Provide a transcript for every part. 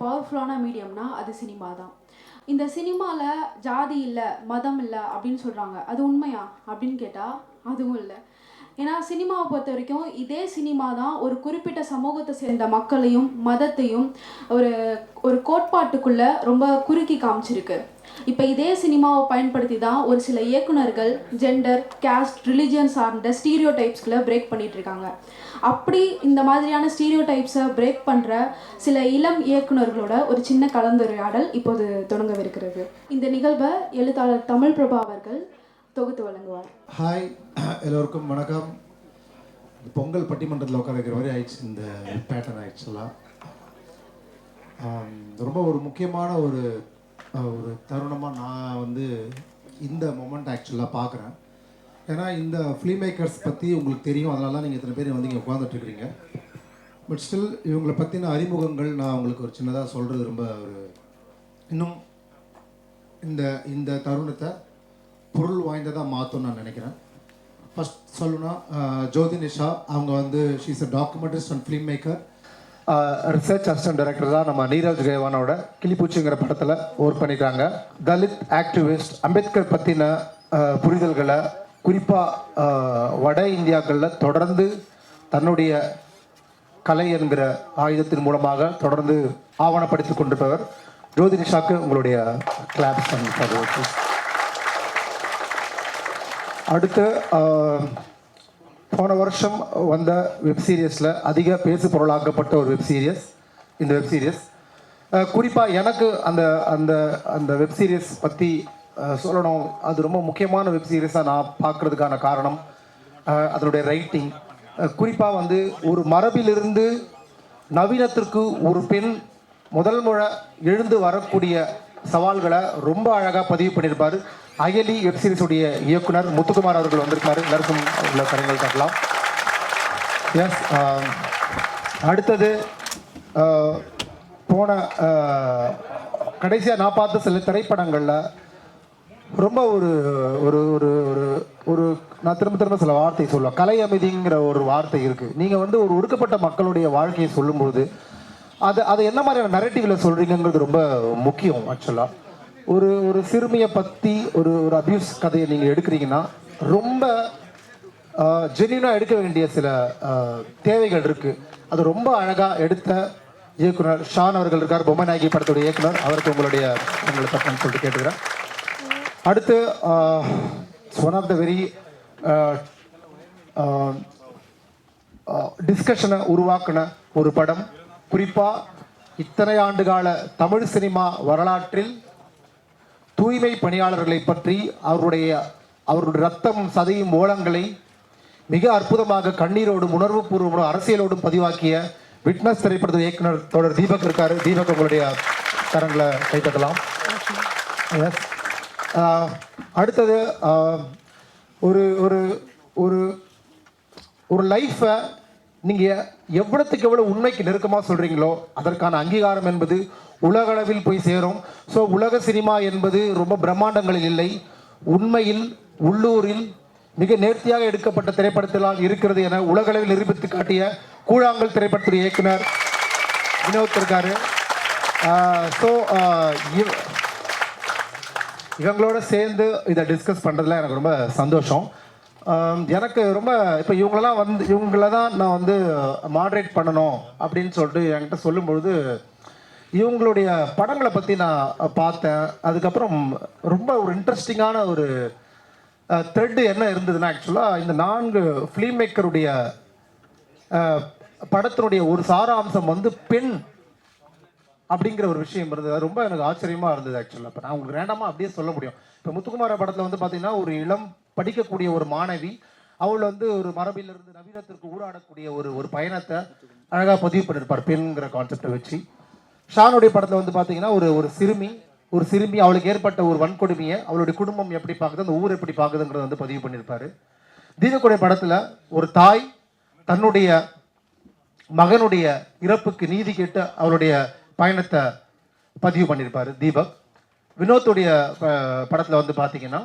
பவர்ஃபுல்லான மீடியம்னா அது சினிமா தான். இந்த சினிமாவில் ஜாதி இல்லை, மதம் இல்லை அப்படின்னு சொல்கிறாங்க. அது உண்மையா அப்படின்னு கேட்டால் அதுவும் இல்லை. ஏன்னா சினிமாவை பொறுத்த வரைக்கும் இதே சினிமா தான் ஒரு குறிப்பிட்ட சமூகத்தை சேர்ந்த மக்களையும் மதத்தையும் ஒரு ஒரு கோட்பாட்டுக்குள்ளே ரொம்ப குறுக்கி காமிச்சிருக்கு. இப்போ இதே சினிமாவை பயன்படுத்தி தான் ஒரு சில இயக்குனர்கள் ஜெண்டர், கேஸ்ட், ரிலிஜியன் சார்ந்த ஸ்டீரியோ டைப்ஸ்களை பிரேக் பண்ணிட்டு இருக்காங்க. அப்படி இந்த மாதிரியான ஸ்டீரியோ டைப்ஸை பிரேக் பண்ணுற சில இளம் இயக்குனர்களோட ஒரு சின்ன கலந்துரையாடல் இப்போது தொடங்கவிருக்கிறது. இந்த நிகழ்வை எழுத்தாளர் தமிழ் பிரபா அவர்கள் தொகுத்து வழங்குவார். ஹாய், எல்லோருக்கும் வணக்கம். பொங்கல் பட்டிமன்றத்தில் உட்கார வைக்கிற மாதிரி ஆயிடுச்சு இந்த பேட்டர்ன். ஆக்சுவலாக ரொம்ப ஒரு முக்கியமான ஒரு தருணமாக நான் வந்து இந்த மொமெண்ட் ஆக்சுவலாக பார்க்குறேன். ஏன்னா இந்த ஃபிலிம் மேக்கர்ஸ் பற்றி உங்களுக்கு தெரியும், அதனால தான் நீங்கள் இத்தனை பேர் வந்து இங்கே உட்காந்துட்ருக்கிறீங்க. பட் ஸ்டில் இவங்களை பற்றின அறிமுகங்கள் நான் உங்களுக்கு ஒரு சின்னதாக சொல்கிறது ரொம்ப ஒரு இன்னும் இந்த தருணத்தை பொருள் வாய்ந்ததாக மாற்றணும்னு நான் நினைக்கிறேன். ஃபஸ்ட் சொல்லணும்னா ஜோதி நிஷா அவங்க வந்து she's a documentarist and film maker, research assistant director தான் நம்ம நீரஜ் ரேவானோட கிளிப்பூச்சிங்கிற படத்தில் ஒர்க் பண்ணியிருக்காங்க. தலித் ஆக்டிவிஸ்ட், அம்பேத்கர் பற்றின புரிதல்களை குறிப்பாக வட இந்தியாக்களில் தொடர்ந்து தன்னுடைய கலை என்கிற ஆயுதத்தின் மூலமாக தொடர்ந்து ஆவணப்படுத்தி கொண்டிருப்பவர் ஜோதி நிஷாக்கு உங்களுடைய கிளாப்ஸ் பண்ணி. அடுத்து போன வருஷம் வந்த வெப்சீரியஸில் அதிக பேசு பொருளாக்கப்பட்ட ஒரு வெப்சீரியஸ் இந்த வெப்சீரியஸ். குறிப்பாக எனக்கு அந்த அந்த அந்த வெப்சீரியஸ் பற்றி சொல்லணும். அது ரொம்ப முக்கியமான வெப்சீரியஸாக நான் பார்க்குறதுக்கான காரணம் அதனுடைய ரைட்டிங். குறிப்பாக வந்து ஒரு மரபிலிருந்து நவீனத்திற்கு ஒரு பெண் முதல் முறை எழுந்து வரக்கூடிய சவால்களை ரொம்ப அழகாக பதிவு பண்ணியிருப்பார். அயலி வெப்சீரிஸுடைய இயக்குனர் முத்துக்குமார் அவர்கள் வந்திருக்காரு. எல்லாருக்கும் உள்ள கரங்கள் காட்டலாம். எஸ், அடுத்தது போன கடைசியாக நான் பார்த்த சில திரைப்படங்களில் ரொம்ப ஒரு ஒரு ஒரு ஒரு நான் திரும்ப சில வார்த்தை சொல்லுவேன். கலை அமைதிங்கிற ஒரு வார்த்தை இருக்குது. நீங்கள் வந்து ஒரு ஒடுக்கப்பட்ட மக்களுடைய வாழ்க்கையை சொல்லும்போது அதை என்ன மாதிரியான நரேட்டிவில் சொல்கிறீங்கிறது ரொம்ப முக்கியம். ஆக்சுவலாக ஒரு சிறுமியை பற்றி ஒரு அபியூஸ் கதையை நீங்கள் எடுக்கிறீங்கன்னா ரொம்ப ஜென்யூனாக எடுக்க வேண்டிய சில தேவைகள் இருக்குது. அது ரொம்ப அழகாக எடுத்த இயக்குனர் ஷான் அவர்கள் இருக்கார், பொம்மை நாயகி படத்துடைய இயக்குனர். அவருக்கு உங்களை பக்கம் சொல்லிட்டு கேட்டுக்கிறேன். அடுத்து ஒன் ஆஃப் த வெரி டிஸ்கஷனை உருவாக்கின ஒரு படம். குறிப்பாக இத்தனை ஆண்டுகால தமிழ் சினிமா வரலாற்றில் தூய்மை பணியாளர்களை பற்றி அவருடைய ரத்தம் சதையும் ஓலங்களை மிக அற்புதமாக கண்ணீரோடும் உணர்வு பூர்வமும் அரசியலோடும் பதிவாக்கிய விட்னஸ் திரைப்படத்தின் இயக்குனர் தொடர் தீபக் இருக்காரு. தீபக் உங்களுடைய கரங்களை கைப்பற்றலாம். அடுத்தது ஒரு ஒரு ஒரு ஒரு லைஃப்பை நீங்கள் எவ்வளோத்துக்கு எவ்வளோ உண்மைக்கு நெருக்கமாக சொல்கிறீங்களோ அதற்கான அங்கீகாரம் என்பது உலகளவில் போய் சேரும். ஸோ உலக சினிமா என்பது ரொம்ப பிரம்மாண்டங்களில் இல்லை, உண்மையில் உள்ளூரில் மிக நேர்த்தியாக எடுக்கப்பட்ட திரைப்படத்திலால் இருக்கிறது என உலகளவில் நிரூபித்து காட்டிய கூழாங்கல் திரைப்படத்துடைய இயக்குனர் வினோத் இருக்காரு. ஸோ இவங்களோட சேர்ந்து இதை டிஸ்கஸ் பண்ணுறதுல எனக்கு ரொம்ப சந்தோஷம். எனக்கு ரொம்ப இப்போ இவங்கள தான் நான் வந்து மாடரேட் பண்ணணும் அப்படின்னு சொல்லிட்டு என்கிட்ட சொல்லும்பொழுது இவங்களுடைய படங்களை பற்றி நான் பார்த்தேன். அதுக்கப்புறம் ரொம்ப ஒரு இன்ட்ரெஸ்டிங்கான ஒரு த்ரெட் என்ன இருந்ததுன்னா, ஆக்சுவலாக இந்த 4 ஃபிலிம் மேக்கருடைய படத்தினுடைய ஒரு சாராம்சம் வந்து பெண் அப்படிங்கிற ஒரு விஷயம் இருந்தது. ரொம்ப எனக்கு ஆச்சரியமாக இருந்தது. ஆக்சுவலாக இப்போ நான் உங்களுக்கு ரேண்டமாக அப்படியே சொல்ல முடியும். இப்போ முத்துக்குமார படத்தில் வந்து பார்த்தீங்கன்னா ஒரு இளம் படிக்கக்கூடிய ஒரு மாணவி, அவள் வந்து ஒரு மரபிலிருந்து நவீனத்திற்கு ஊடாடக்கூடிய ஒரு பயணத்தை அழகாக பதிவு பண்ணியிருப்பார் பெண்ங்கிற கான்செப்டை வச்சு. ஷானுடைய படத்தில் வந்து பார்த்தீங்கன்னா ஒரு சிறுமி அவளுக்கு ஏற்பட்ட ஒரு வன்கொடுமையை அவளுடைய குடும்பம் எப்படி பார்க்குது, அந்த ஊர் எப்படி பார்க்குதுங்கிறத வந்து பதிவு பண்ணியிருப்பார். தீபக்குடைய படத்தில் ஒரு தாய் தன்னுடைய மகனுடைய இறப்புக்கு நீதி கேட்டு அவருடைய பயணத்தை பதிவு பண்ணியிருப்பார் தீபக். வினோத்துடைய படத்தில் வந்து பார்த்தீங்கன்னா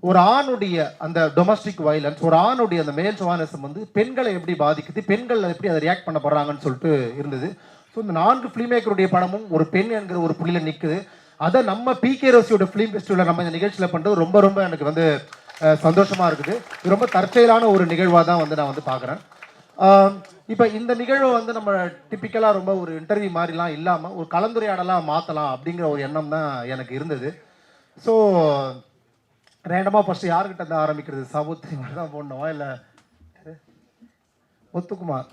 ஒரு ஆணுடைய அந்த டொமஸ்டிக் வயலன்ஸ், ஒரு ஆணுடைய அந்த மேல் சுவானசம் வந்து பெண்களை எப்படி பாதிக்குது, பெண்கள் எப்படி அதை ரியாக்ட் பண்ண போகிறாங்கன்னு சொல்லிட்டு இருந்தது. ஸோ இந்த 4 ஃபிலிம் மேக்கருடைய படமும் ஒரு பெண் என்கிற ஒரு புள்ளியில் நிற்குது. அதை நம்ம பிகே ரோசியோட ஃபிலிம் ஃபெஸ்டிவலில் நம்ம இந்த நிகழ்ச்சியில் பண்ணுறது ரொம்ப ரொம்ப எனக்கு வந்து சந்தோஷமாக இருக்குது. இது ரொம்ப தற்செயலான ஒரு நிகழ்வாக தான் வந்து நான் வந்து பார்க்குறேன். இப்போ இந்த நிகழ்வு வந்து நம்ம டிப்பிக்கலாக ரொம்ப ஒரு இன்டர்வியூ மாதிரிலாம் இல்லாமல் ஒரு கலந்துரையாடலாம் மாற்றலாம் அப்படிங்கிற ஒரு எண்ணம் தான் எனக்கு இருந்தது. ஸோ ரேண்டமாக ஃபஸ்ட்டு யாருக்கிட்ட இருந்து ஆரம்பிக்கிறது? சபுத்தி மாதிரி தான் போடணுமா இல்லை முத்துக்குமார்?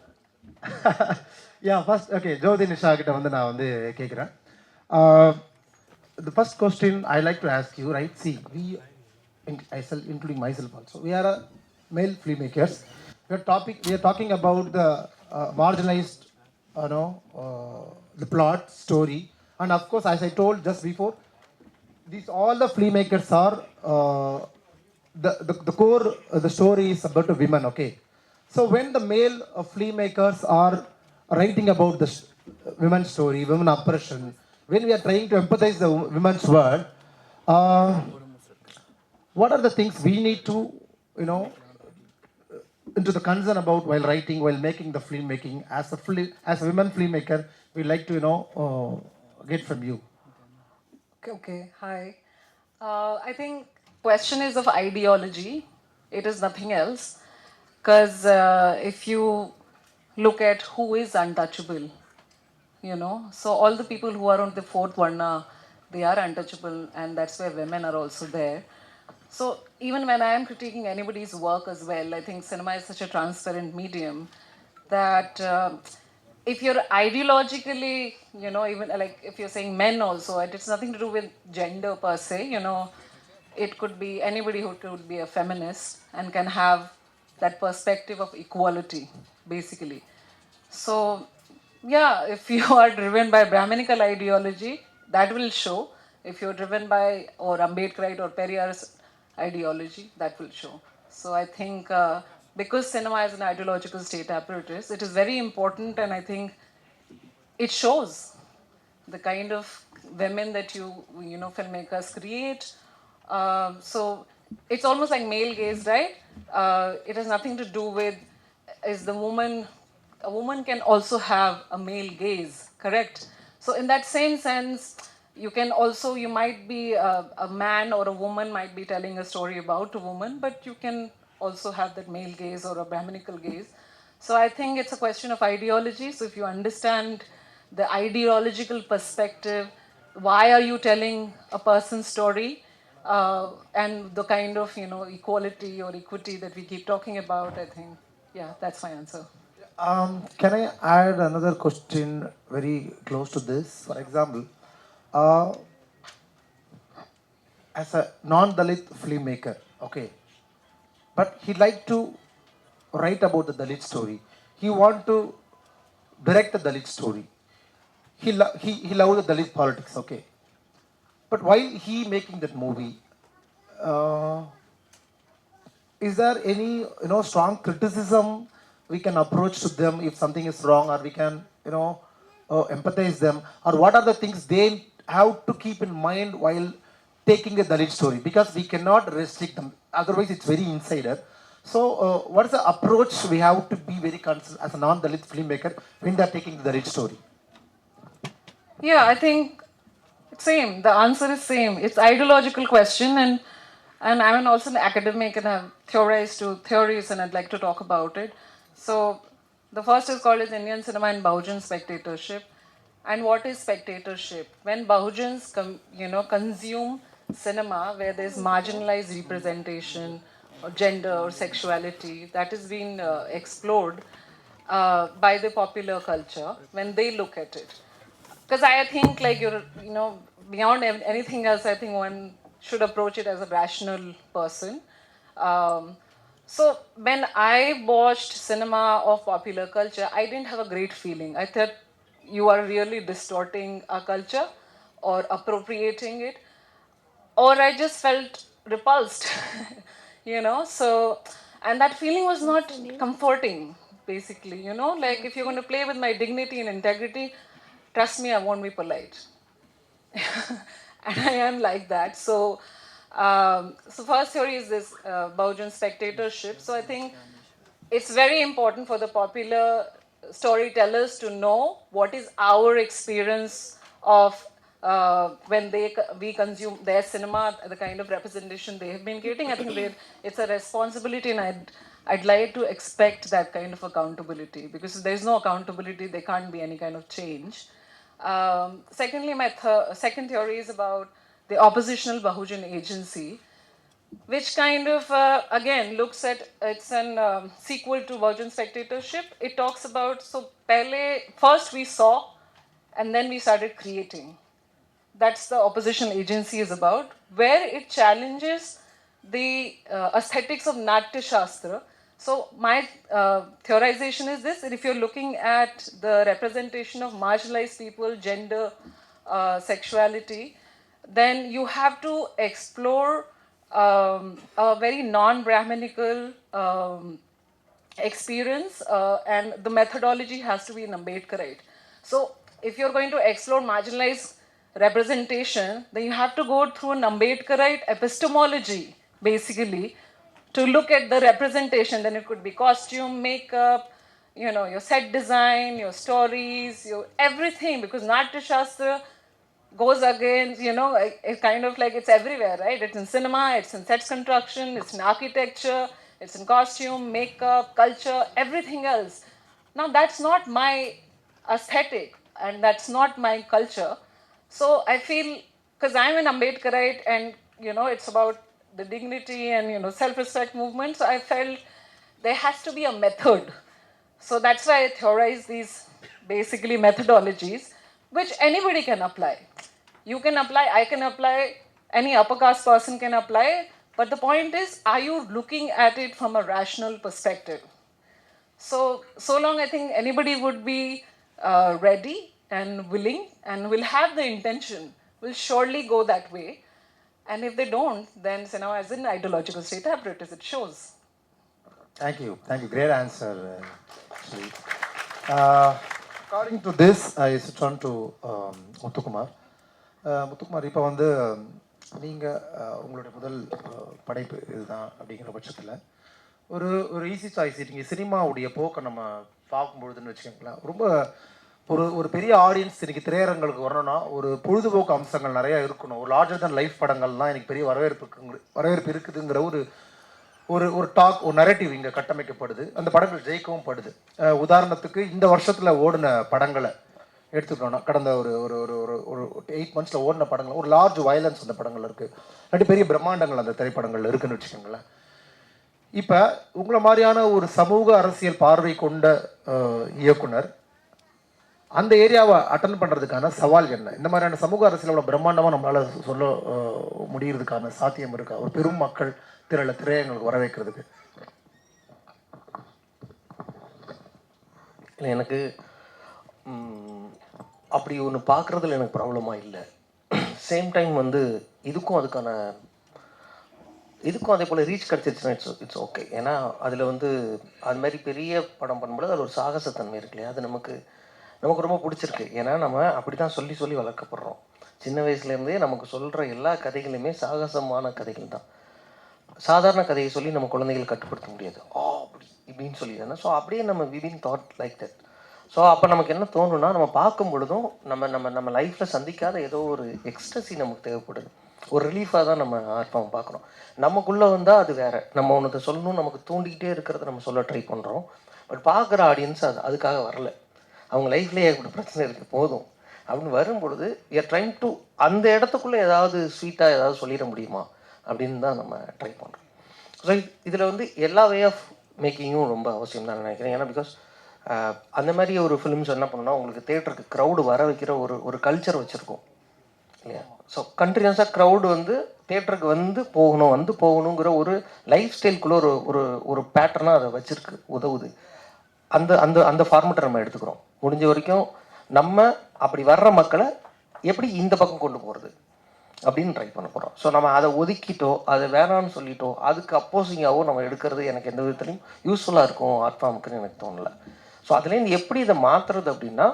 யா ஃபர்ஸ்ட் ஓகே, ஜோதி நிஷா கிட்ட வந்து நான் வந்து கேட்குறேன். The first question I like to ask you, right? See, including myself also, we are male filmmakers. We are talking about the marginalized, the plot, story, and of course, as I told just before, these all the filmmakers are the core. The story is about the women. Okay, so when the male filmmakers are writing about the women's story, women oppression, when we are trying to empathize the women's world, what are the things we need to, into the concern about while writing, while making the filmmaking? As a women filmmaker, we like to, get from you. Okay. Hi. I think question is of ideology. It is nothing else. Because if you look at who is untouchable, so all the people who are on the fourth varna, they are untouchable, and that's where women are also there. So even when I am critiquing anybody's work as well, I think cinema is such a transparent medium that if you're ideologically, even like if you're saying men also, it's nothing to do with gender per se, it could be anybody who could be a feminist and can have that perspective of equality, basically. So, yeah, if you are driven by Brahminical ideology, that will show. If you're driven by or Ambedkarite or Periyar's ideology, that will show. So I think because cinema is an ideological state apparatus, it is very important, and I think it shows the kind of women that filmmakers create. So it's almost like male gaze, right? It has nothing to do with is the woman. A woman can also have a male gaze, correct? So in that same sense, you might be a man or a woman might be telling a story about a woman, but you can also have that male gaze or a Brahminical gaze. So I think it's a question of ideology. So if you understand the ideological perspective, why are you telling a person's story, and the kind of equality or equity that we keep talking about, I think, yeah, that's my answer. Can I add another question very close to this? For example, as a non-Dalit filmmaker, okay, but he like to write about the Dalit story. He want to direct the Dalit story. He love the Dalit politics, okay. But while he making that movie, is there any strong criticism we can approach to them if something is wrong, or we can empathize them, or what are the things they have to keep in mind while taking a Dalit story? Because we cannot restrict them, otherwise it's very insider. So what is the approach we have to be very concerned as a non-Dalit filmmaker when they are taking the Dalit story? Yeah, I think same. The answer is same. It's ideological question, and I'm also an academic and have theorized to theories, and I'd like to talk about it. So the first is called as Indian cinema and Bahujan spectatorship. And what is spectatorship? When Bahujans consume cinema where there's marginalized representation or gender or sexuality that has been explored by the popular culture, when they look at it. Because I think like beyond anything else, I think one should approach it as a rational person. So when I watched cinema of popular culture, I didn't have a great feeling. I thought you are really distorting our culture or appropriating it, or I just felt repulsed. So and that feeling was not comforting, basically. Like if you're going to play with my dignity and integrity, trust me, I won't be polite. And I am like that. So first theory is this Bahujan spectatorship. So I think it's very important for the popular storytellers to know what is our experience of when we consume their cinema, the kind of representation they have been getting. I think it's a responsibility, and I'd like to expect that kind of accountability, because if there's no accountability, there can't be any kind of change. Secondly, my second theory is about the oppositional Bahujan agency, which kind of again looks at, it's an sequel to Virgin Spectatorship. It talks about, so first we saw and then we started creating. That's the opposition agency is about, where it challenges the aesthetics of Natya Shastra. So my theorization is this, that if you're looking at the representation of marginalized people, gender, sexuality, then you have to explore a very non-Brahminical experience, and the methodology has to be in Ambedkarite. So if you're going to explore marginalized representation, then you have to go through an Ambedkarite epistemology, basically, to look at the representation. Then it could be costume, makeup, your set design, your stories, your everything, because Natya Shastra goes against, it's kind of like it's everywhere, right? It's in cinema, it's in sets construction, it's in architecture, it's in costume, makeup, culture, everything else. Now, that's not my aesthetic and that's not my culture. So I feel, because I'm an Ambedkarite and, it's about the dignity and, self-respect movement, so I felt there has to be a method. So that's why I theorize these basically methodologies, which anybody can apply. You can apply, I can apply, any upper caste person can apply. But the point is, are you looking at it from a rational perspective? So long I think anybody would be ready and willing and will have the intention, will surely go that way. And if they don't, then cinema as an ideological state apparatus, it shows. Thank you. Great answer, Shri. According to this, I turn to Muthukumar. Muthukumar, இப்போ வந்து நீங்கள் உங்களுடைய முதல் படைப்பு இதுதான் அப்படிங்கிற பட்சத்தில் ஒரு ஈஸி சாய்ஸ். நீங்கள் சினிமாவுடைய போக்கை நம்ம பார்க்கும்பொழுதுன்னு வச்சுக்கோங்களேன், ரொம்ப ஒரு பெரிய ஆடியன்ஸ் இன்றைக்கி திரையரங்களுக்கு வரணும்னா ஒரு பொழுதுபோக்கு அம்சங்கள் நிறையா இருக்கணும். ஒரு லார்ஜர் தன் லைஃப் படங்கள்லாம் எனக்கு பெரிய வரவேற்பு இருக்குதுங்கிற ஒரு டாக், ஒரு நரேட்டிவ் இங்கே கட்டமைக்கப்படுது. அந்த படங்கள் ஜெயிக்கவும் படுது. உதாரணத்துக்கு இந்த வருஷத்தில் ஓடின படங்களை எடுத்துக்கிட்டோம்னா, கடந்த ஒரு 8 months ஓடின படங்கள், ஒரு லார்ஜ் வயலன்ஸ் அந்த படங்கள் இருக்குது. இல்லாட்டி பெரிய பிரம்மாண்டங்கள் அந்த திரைப்படங்கள் இருக்குதுன்னு வச்சுக்கோங்களேன். இப்போ உங்களை மாதிரியான ஒரு சமூக அரசியல் பார்வை கொண்ட இயக்குனர் அந்த ஏரியாவை அட்டன் பண்ணுறதுக்கான சவால் என்ன? இந்த மாதிரியான சமூக அரசியலோட பிரம்மாண்டமாக நம்மளால் சொல்ல முடிகிறதுக்கான சாத்தியம் இருக்கா, ஒரு பெரும் மக்கள் திரையங்களுக்கு வர வைக்கிறதுக்கு? இல்லை, எனக்கு அப்படி ஒன்று பார்க்குறதுல எனக்கு ப்ராப்ளமாக இல்லை. சேம் டைம் வந்து இதுக்கும் அதே போல் ரீச் கிடச்சிருச்சுன்னா இட்ஸ் ஓகே. ஏன்னா அதில் வந்து அது மாதிரி பெரிய படம் பண்ணும்போது அதில் ஒரு சாகசத்தன்மை இருக்கு இல்லையா, அது நமக்கு ரொம்ப பிடிச்சிருக்கு. ஏன்னா நம்ம அப்படி தான் சொல்லி வளர்க்கப்படுறோம். சின்ன வயசுலேருந்தே நமக்கு சொல்கிற எல்லா கதைகளுமே சாகசமான கதைகள் தான். சாதாரண கதையை சொல்லி நம்ம குழந்தைகள் கட்டுப்படுத்த முடியாது. அப்படி இப்படின்னு சொல்லி தானே. ஸோ அப்படியே நம்ம we been thought like that. So அப்போ நமக்கு என்ன தோணுன்னா, நம்ம பார்க்கும் பொழுதும் நம்ம லைஃப்பில் சந்திக்காத ஏதோ ஒரு எக்ஸ்ட்ரஸி நமக்கு தேவைப்படுது. ஒரு ரிலீஃபாக தான் நம்ம ஆர்வம் பார்க்குறோம். நமக்குள்ளே வந்தால் அது வேறு, நம்ம ஒன்றத்தை சொல்லணும், நமக்கு தூண்டிக்கிட்டே இருக்கிறத நம்ம சொல்ல ட்ரை பண்ணுறோம். பட் பார்க்குற ஆடியன்ஸ் அதுக்காக வரல. அவங்க லைஃப்லேயே ஏற்பட்ட பிரச்சனை இருக்குது போதும் அப்படின்னு வரும்பொழுது வி ஆர் ட்ரைங் டு அந்த இடத்துக்குள்ளே ஏதாவது ஸ்வீட்டாக ஏதாவது சொல்லிட முடியுமா அப்படின்னு தான் நம்ம ட்ரை பண்ணுறோம். ஸோ இதில் வந்து எல்லா வே ஆஃப் மேக்கிங்கும் ரொம்ப அவசியம் தான் நினைக்கிறேன். ஏன்னா பிகாஸ் அந்த மாதிரி ஒரு ஃபிலிம்ஸ் என்ன பண்ணணும்னா, உங்களுக்கு தேட்டருக்கு க்ரௌடு வர வைக்கிற ஒரு கல்ச்சர் வச்சுருக்கோம் இல்லையா. ஸோ கண்டினியூஸாக க்ரௌடு வந்து தேட்டருக்கு வந்து போகணுங்கிற ஒரு லைஃப் ஸ்டைலுக்குள்ளே ஒரு பேட்டர்னாக அதை வச்சுருக்கு, உதவுது. அந்த ஃபார்மெட்டை நம்ம எடுத்துக்கிறோம். முடிஞ்ச வரைக்கும் நம்ம அப்படி வர்ற மக்களை எப்படி இந்த பக்கம் கொண்டு போகிறது அப்படின்னு ட்ரை பண்ண போகிறோம். ஸோ நம்ம அதை ஒதுக்கிட்டோ அதை வேணான்னு சொல்லிட்டோ அதுக்கு அப்போசிங்காகவோ நம்ம எடுக்கிறது எனக்கு எந்த விதத்துலையும் யூஸ்ஃபுல்லாக இருக்கும் ஆர்ட் ஃபார்முக்குன்னு எனக்கு தோணலை. ஸோ அதுலேருந்து எப்படி இதை மாற்றுறது அப்படின்னா,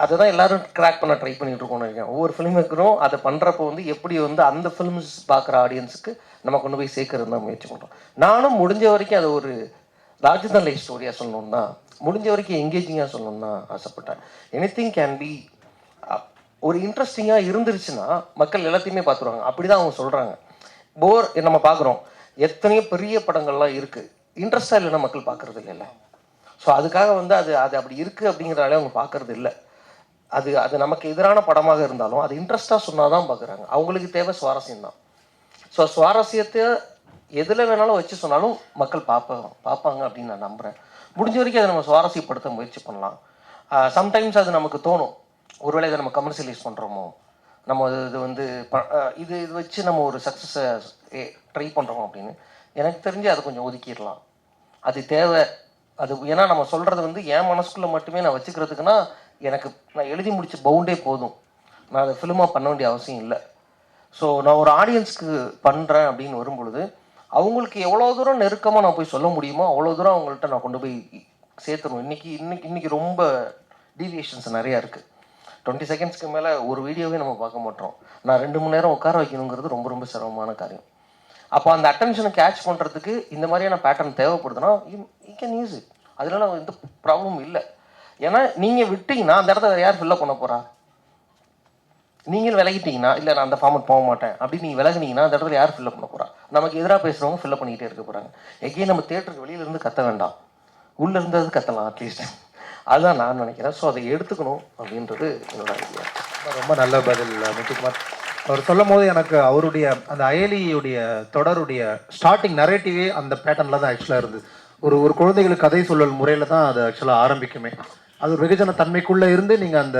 அதை தான் எல்லோரும் க்ராக் பண்ண ட்ரை பண்ணிகிட்டு இருக்கோம்னு நினைக்கிறேன். ஒவ்வொரு ஃபிலிமுக்கும் அதை பண்ணுறப்போ வந்து எப்படி வந்து அந்த ஃபிலிம்ஸ் பார்க்குற ஆடியன்ஸுக்கு நம்ம கொண்டு போய் சேர்க்கறது தான் முயற்சி பண்ணுறோம். நானும் முடிஞ்ச வரைக்கும் அதை ஒரு ராஜதான் லைஃப் ஸ்டோரியாக சொல்லணும்னு தான் முடிஞ்ச வரைக்கும் எங்கேஜிங்காக சொல்லணும்னு தான் ஆசைப்பட்டேன். எனிதிங் கேன் பி ஒரு இன்ட்ரெஸ்டிங்காக இருந்துருச்சுன்னா மக்கள் எல்லாத்தையுமே பார்த்துருவாங்க. அப்படி தான் அவங்க சொல்கிறாங்க. போர் நம்ம பார்க்குறோம், எத்தனையோ பெரிய படங்கள்லாம் இருக்குது, இன்ட்ரெஸ்டாக இல்லைன்னா மக்கள் பார்க்குறது இல்லைல்ல. ஸோ அதுக்காக வந்து அது அது அப்படி இருக்குது அப்படிங்கிறனாலே அவங்க பார்க்குறது இல்லை. அது அது நமக்கு எதிரான படமாக இருந்தாலும் அது இன்ட்ரெஸ்ட்டாக சொன்னால் தான் பார்க்குறாங்க. அவங்களுக்கு தேவை சுவாரஸ்யம் தான். ஸோ சுவாரஸ்யத்தை எதில் வேணாலும் வச்சு சொன்னாலும் மக்கள் பார்ப்பாங்க அப்படின்னு நான் நம்புகிறேன். முடிஞ்ச வரைக்கும் அதை நம்ம சுவாரஸ்யப்படுத்த முயற்சி பண்ணலாம். சம்டைம்ஸ் அது நமக்கு தோணும், ஒருவேளை இதை நம்ம கமர்ஷியலைஸ் பண்ணுறோமோ, நம்ம இது வந்து இது வச்சு நம்ம ஒரு சக்ஸஸை ட்ரை பண்ணுறோமோ அப்படின்னு. எனக்கு தெரிஞ்சு அதை கொஞ்சம் ஒதுக்கிடலாம். அது தேவை. அது ஏன்னா நம்ம சொல்கிறது வந்து என் மனசுக்குள்ளே மட்டுமே நான் வச்சுக்கிறதுக்குன்னா நான் எழுதி முடிச்ச பவுண்டே போதும். நான் அதை ஃபிலிமாக பண்ண வேண்டிய அவசியம் இல்லை. ஸோ நான் ஒரு ஆடியன்ஸ்க்கு பண்ணுறேன் அப்படின்னு வரும்பொழுது அவங்களுக்கு எவ்வளோ தூரம் நெருக்கமாக நான் போய் சொல்ல முடியுமோ அவ்வளோ தூரம் அவங்கள்ட்ட நான் கொண்டு போய் சேர்த்துணும். இன்னைக்கு ரொம்ப டீவியேஷன்ஸ் நிறையா இருக்குது. 20 செகண்ட்ஸ்க்கு மேலே ஒரு வீடியோவே நம்ம பார்க்க மாட்டோம். நான் 2 மணி நேரம் உட்கார வைக்கணுங்கிறது ரொம்ப ரொம்ப சிரமமான காரியம். அப்போ அந்த அட்டென்ஷனை கேட்ச் பண்ணுறதுக்கு இந்த மாதிரியான பேட்டர்ன் தேவைப்படுதுன்னா யூ கேன் யூஸ் இட். அதனால எந்த ப்ராப்ளமும் இல்லை. ஏன்னா நீங்கள் விட்டீங்கன்னா அந்த இடத்த யார் ஃபில்லப் பண்ண போகிறா? நீங்கள் விலகிட்டீங்கன்னா, இல்லை நான் அந்த ஃபார்மட் போக மாட்டேன் அப்படின்னு நீங்கள் விலகினீங்கன்னா அந்த இடத்துல யார் ஃபில்லப் பண்ண போகிறா? நமக்கு எதிராக பேசுகிறவங்க ஃபில்லப் பண்ணிக்கிட்டே இருக்க போகிறாங்க. எங்கேயும் நம்ம தேட்டருக்கு வெளியிலேருந்து கத்த வேண்டாம், உள்ளே இருந்தது கத்தலாம் அட்லீஸ்ட். அதுதான் நான் நினைக்கிறேன். ஸோ அதை எடுத்துக்கணும் அப்படின்றது என்னோட ஐடியா. ரொம்ப நல்ல பதில் முத்துக்குமார். அவர் சொல்லும் போது எனக்கு அவருடைய அந்த அயலியுடைய தொடருடைய ஸ்டார்டிங் நரேட்டிவே அந்த பேட்டர்னில் தான் ஆக்சுவலாக இருந்தது. ஒரு குழந்தைகளுக்கு கதை சொல்லல் முறையில் தான் அது ஆக்சுவலாக ஆரம்பிக்குமே. அது ஒரு வெகுஜன தன்மைக்குள்ளே இருந்து நீங்கள் அந்த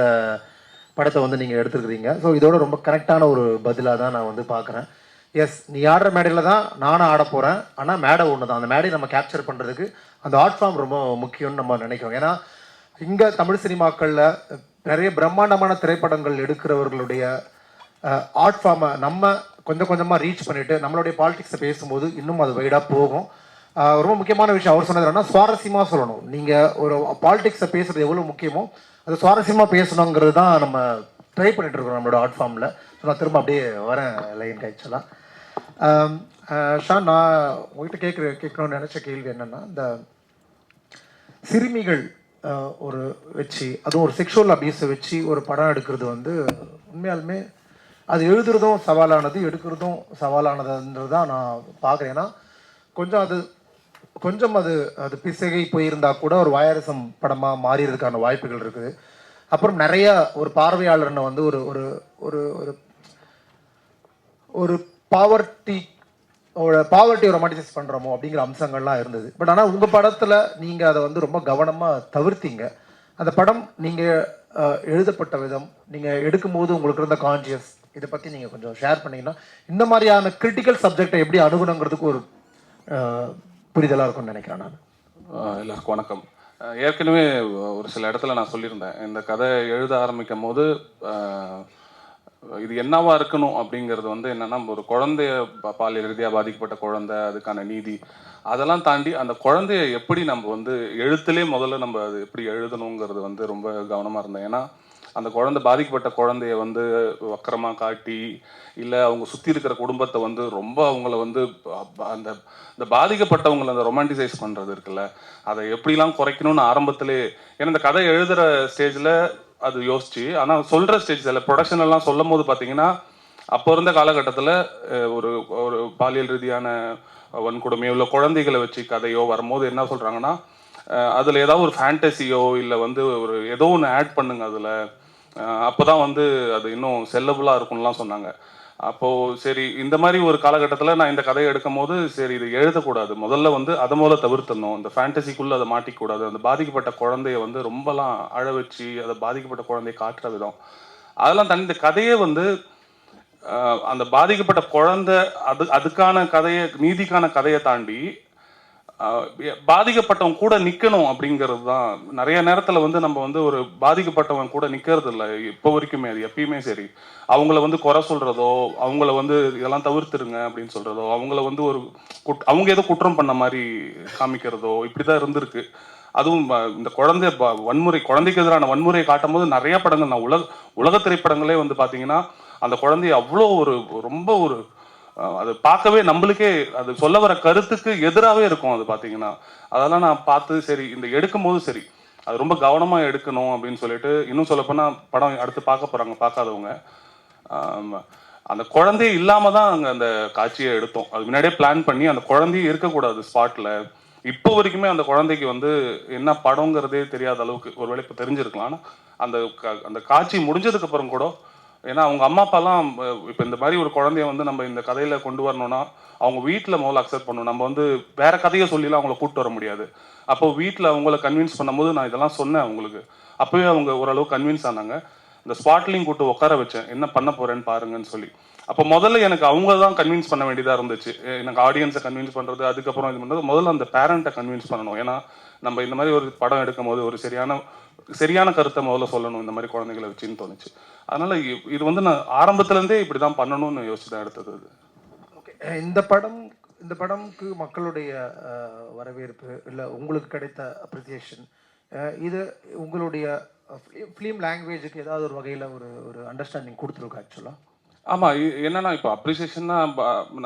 படத்தை வந்து நீங்கள் எடுத்துருக்கிறீங்க. ஸோ இதோட ரொம்ப கரெக்டான ஒரு பதிலாக தான் நான் வந்து பார்க்குறேன். எஸ், நீ ஆடுற மேடையில் தான் நானும் ஆட போகிறேன். ஆனால் மேடை ஒன்று தான். அந்த மேடையை நம்ம கேப்சர் பண்ணுறதுக்கு அந்த ஆர்ட் ஃபார்ம் ரொம்ப முக்கியம்னு நம்ம நினைக்கிறோம். ஏன்னா இங்கே தமிழ் சினிமாக்களில் நிறைய பிரம்மாண்டமான திரைப்படங்கள் எடுக்கிறவர்களுடைய ஆர்ட் ஃபார்மை நம்ம கொஞ்சம் கொஞ்சமாக ரீச் பண்ணிவிட்டு நம்மளுடைய பாலிடிக்ஸை பேசும்போது இன்னும் அது வைடாக போகும். ரொம்ப முக்கியமான விஷயம் அவர் சொன்னது என்னன்னா, சுவாரஸ்யமாக சொல்லணும். நீங்கள் ஒரு பாலிடிக்ஸை பேசுகிறது எவ்வளோ முக்கியமோ அது சுவாரஸ்யமாக பேசணுங்கிறது தான் நம்ம ட்ரை பண்ணிட்டு இருக்கோம் நம்மளோட ஆர்ட் ஃபார்மில். ஸோ நான் திரும்ப அப்படியே வரேன் லைன் கைச்சலாம். ஷா, நான் உங்கள்கிட்ட கேட்கணும்னு நினச்ச கேள்வி என்னென்னா, இந்த சிறுமிகள் ஒரு வச்சு அதுவும் ஒரு செக்ஷுவல் அபியூஸை வச்சு ஒரு படம் எடுக்கிறது வந்து உண்மையாலுமே அது எழுதுறதும் சவாலானது, எடுக்கிறதும் சவாலானதுன்றது தான் நான் பார்க்குறேன். ஏன்னா கொஞ்சம் அது பிசகை போயிருந்தா கூட ஒரு வயரசம் படமாக மாறிறதுக்கான வாய்ப்புகள் இருக்குது. அப்புறம் நிறைய ஒரு பார்வையாளர்னு வந்து ஒரு ஒரு ஒரு ஒரு ஒரு பாவர்ட்டியை ரொமான்டிசைஸ் பண்ணுறோமோ அப்படிங்கிற அம்சங்கள்லாம் இருந்தது. பட் ஆனால் உங்கள் படத்தில் நீங்கள் அதை வந்து ரொம்ப கவனமாக தவிர்த்தீங்க. அந்த படம் நீங்கள் எழுதப்பட்ட விதம், நீங்கள் எடுக்கும்போது உங்களுக்கு இருந்த கான்ஷியஸ், இதை பற்றி நீங்கள் கொஞ்சம் ஷேர் பண்ணிங்கன்னா இந்த மாதிரியான கிரிட்டிக்கல் சப்ஜெக்டை எப்படி அணுகணுங்கிறதுக்கு ஒரு புரிதலாக இருக்கும்னு நினைக்கிறேன் நான். எல்லாருக்கும் வணக்கம். ஏற்கனவே ஒரு சில இடத்துல நான் சொல்லியிருந்தேன், இந்த கதை எழுத ஆரம்பிக்கும் போது இது என்னவா இருக்கணும் அப்படிங்கிறது வந்து என்னன்னா, ஒரு குழந்தைய பாலியல் ரீதியாக பாதிக்கப்பட்ட குழந்தை, அதுக்கான நீதி, அதெல்லாம் தாண்டி அந்த குழந்தைய எப்படி நம்ம வந்து எழுத்துலேயே முதல்ல நம்ம அது எப்படி எழுதணுங்கிறது வந்து ரொம்ப கவனமாக இருந்தேன். ஏன்னா அந்த குழந்தை பாதிக்கப்பட்ட குழந்தைய வந்து வக்கரமாக காட்டி, இல்லை அவங்க சுற்றி இருக்கிற குடும்பத்தை வந்து ரொம்ப அவங்கள வந்து இந்த பாதிக்கப்பட்டவங்களை அந்த ரொமான்டிசைஸ் பண்ணுறது இருக்குல்ல, அதை எப்படிலாம் குறைக்கணும்னு ஆரம்பத்திலே, ஏன்னா இந்த கதை எழுதுகிற ஸ்டேஜில் அது யோசிச்சு, ஆனால் சொல்கிற ஸ்டேஜ் சில ப்ரொடக்ஷன் எல்லாம் சொல்லும் போது பார்த்தீங்கன்னா, அப்போ இருந்த காலகட்டத்தில் ஒரு ஒரு பாலியல் ரீதியான வன்கொடுமையோ இல்லை குழந்தைகளை வச்சு கதையோ வரும்போது என்ன சொல்கிறாங்கன்னா, அதில் ஏதாவது ஒரு ஃபேண்டசியோ இல்லை வந்து ஒரு ஏதோ ஒன்று ஆட் பண்ணுங்க அதில், அப்போ தான் வந்து அது இன்னும் செல்லபுளாக இருக்கும்லாம் சொன்னாங்க. அப்போது சரி, இந்த மாதிரி ஒரு காலகட்டத்தில் நான் இந்த கதையை எடுக்கும் போது சரி இது எழுதக்கூடாது, முதல்ல வந்து அதை முதல்ல தவிர்த்தணும், இந்த ஃபேண்டசிக்குள்ளே அதை மாட்டிக்கூடாது, அந்த பாதிக்கப்பட்ட குழந்தைய வந்து ரொம்பலாம் அழ வச்சு அதை பாதிக்கப்பட்ட குழந்தைய காட்டுற விதம் அதெல்லாம் தனி, இந்த கதையே வந்து அந்த பாதிக்கப்பட்ட குழந்தை அதுக்கான கதையை, நீதிக்கான கதையை தாண்டி பாதிக்கப்பட்டவங்க கூட நிற்கணும் அப்படிங்கிறது தான். நிறைய நேரத்தில் வந்து நம்ம வந்து ஒரு பாதிக்கப்பட்டவங்க கூட நிற்கிறது இல்லை இப்போ வரைக்குமே. அது எப்பயுமே சரி, அவங்கள வந்து குறை சொல்கிறதோ, அவங்கள வந்து இதெல்லாம் தவிர்த்துருங்க அப்படின்னு சொல்கிறதோ, அவங்கள வந்து ஒரு அவங்க ஏதோ குற்றம் பண்ண மாதிரி காமிக்கிறதோ, இப்படி தான் இருந்திருக்கு. அதுவும் இந்த வன்முறை, குழந்தைக்கு எதிரான வன்முறையை காட்டும் போது நிறைய படங்கள், நான் உலக திரைப்படங்களே வந்து பார்த்தீங்கன்னா அந்த குழந்தைய அவ்வளோ ரொம்ப ஒரு அது பார்க்கவே நம்மளுக்கே அது சொல்ல வர கருத்துக்கு எதிராகவே இருக்கும். அது பார்த்தீங்கன்னா அதெல்லாம் நான் பார்த்து சரி இந்த எடுக்கும் போது சரி அது ரொம்ப கவனமாக எடுக்கணும் அப்படின்னு சொல்லிட்டு, இன்னும் சொல்லப்போனால் படம் அடுத்து பார்க்க போகிறாங்க பார்க்காதவங்க. அந்த குழந்தையே இல்லாமல் தான் அங்கே அந்த காட்சியை எடுத்தோம். அது முன்னாடியே பிளான் பண்ணி அந்த குழந்தையே இருக்கக்கூடாது ஸ்பாட்டில். இப்போ வரைக்குமே அந்த குழந்தைக்கு வந்து என்ன படங்கிறதே தெரியாத அளவுக்கு ஒருவேளை இப்போ தெரிஞ்சிருக்கலாம். ஆனால் அந்த காட்சி முடிஞ்சதுக்கு அப்புறம் கூட, ஏன்னா அவங்க அம்மா அப்பாலாம் இப்போ இந்த மாதிரி ஒரு குழந்தைய வந்து நம்ம இந்த கதையில கொண்டு வரணும்னா அவங்க வீட்டில் முதல்ல அக்செப்ட் பண்ணணும். நம்ம வந்து வேற கதையை சொல்லிலாம் அவங்கள கூப்பிட்டு வர முடியாது. அப்போ வீட்டில் அவங்கள கன்வின்ஸ் பண்ணும்போது நான் இதெல்லாம் சொன்னேன் அவங்களுக்கு. அப்போவே அவங்க ஓரளவு கன்வின்ஸ் ஆனாங்க. இந்த ஸ்பாட்லையும் கூப்பிட்டு உட்கார வச்சேன், என்ன பண்ண போறேன்னு பாருங்கன்னு சொல்லி. அப்போ முதல்ல எனக்கு அவங்க தான் கன்வின்ஸ் பண்ண வேண்டியதாக இருந்துச்சு. எனக்கு ஆடியன்ஸை கன்வின்ஸ் பண்ணுறது, அதுக்கப்புறம் இது பண்ணுறது, முதல்ல அந்த பேரண்ட்டை கன்வின்ஸ் பண்ணணும். ஏன்னா நம்ம இந்த மாதிரி ஒரு படம் எடுக்கும் போது ஒரு சரியான கருத்தை முதல்ல சொல்லணும் இந்த மாதிரி குழந்தைகளை வச்சுன்னு தோணுச்சு. அதனால இது வந்து நான் ஆரம்பத்துலேருந்தே இப்படி தான் பண்ணணும்னு யோசிச்சு தான் எடுத்தது. ஓகே, இந்த படம்க்கு மக்களுடைய வரவேற்பு இல்லை உங்களுக்கு கிடைத்த அப்ரிசியேஷன், இது உங்களுடைய ஃபிலிம் லாங்குவேஜுக்கு ஏதாவது ஒரு வகையில் ஒரு அண்டர்ஸ்டாண்டிங் கொடுத்துருக்கோம் ஆக்சுவலாக? ஆமாம், என்னன்னா இப்போ அப்ரிசியேஷன் தான்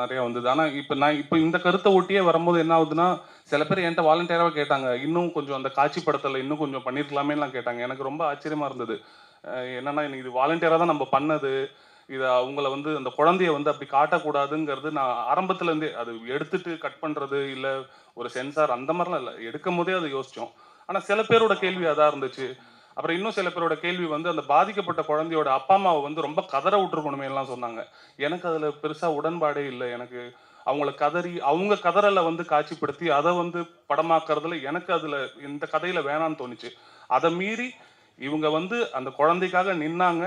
நிறையா வந்தது. ஆனால் இப்போ இந்த கருத்தை ஒட்டியே வரும்போது என்ன ஆகுதுன்னா, சில பேர் என்கிட்ட வாலண்டியராக கேட்டாங்க, இன்னும் கொஞ்சம் அந்த காட்சி படத்தில் இன்னும் கொஞ்சம் பண்ணியிருக்கலாமேலாம் கேட்டாங்க. எனக்கு ரொம்ப ஆச்சரியமாக இருந்தது. என்னன்னா இது வாலண்டியராக தான் நம்ம பண்ணது. இதை அவங்கள வந்து அந்த குழந்தைய வந்து அப்படி காட்டக்கூடாதுங்கிறது நான் ஆரம்பத்துலேருந்தே, அது எடுத்துட்டு கட் பண்ணுறது இல்லை ஒரு சென்சார் அந்த மாதிரிலாம் இல்லை, எடுக்கும் போதே அதை யோசித்தோம். ஆனால் சில பேரோட கேள்வி அதாக இருந்துச்சு. அப்புறம் இன்னும் சில பேரோட கேள்வி வந்து அந்த பாதிக்கப்பட்ட குழந்தையோட அப்பா அம்மாவை வந்து ரொம்ப கதற விட்டுருக்கணுமே எல்லாம் சொன்னாங்க. எனக்கு அதில் பெருசாக உடன்பாடே இல்லை. எனக்கு அவங்கள கதறி அவங்க கதறலை வந்து காட்சிப்படுத்தி அதை வந்து படமாக்குறதுல எனக்கு அதில் இந்த கதையில் வேணான்னு தோணுச்சு. அதை மீறி இவங்க வந்து அந்த குழந்தைக்காக நின்னாங்க,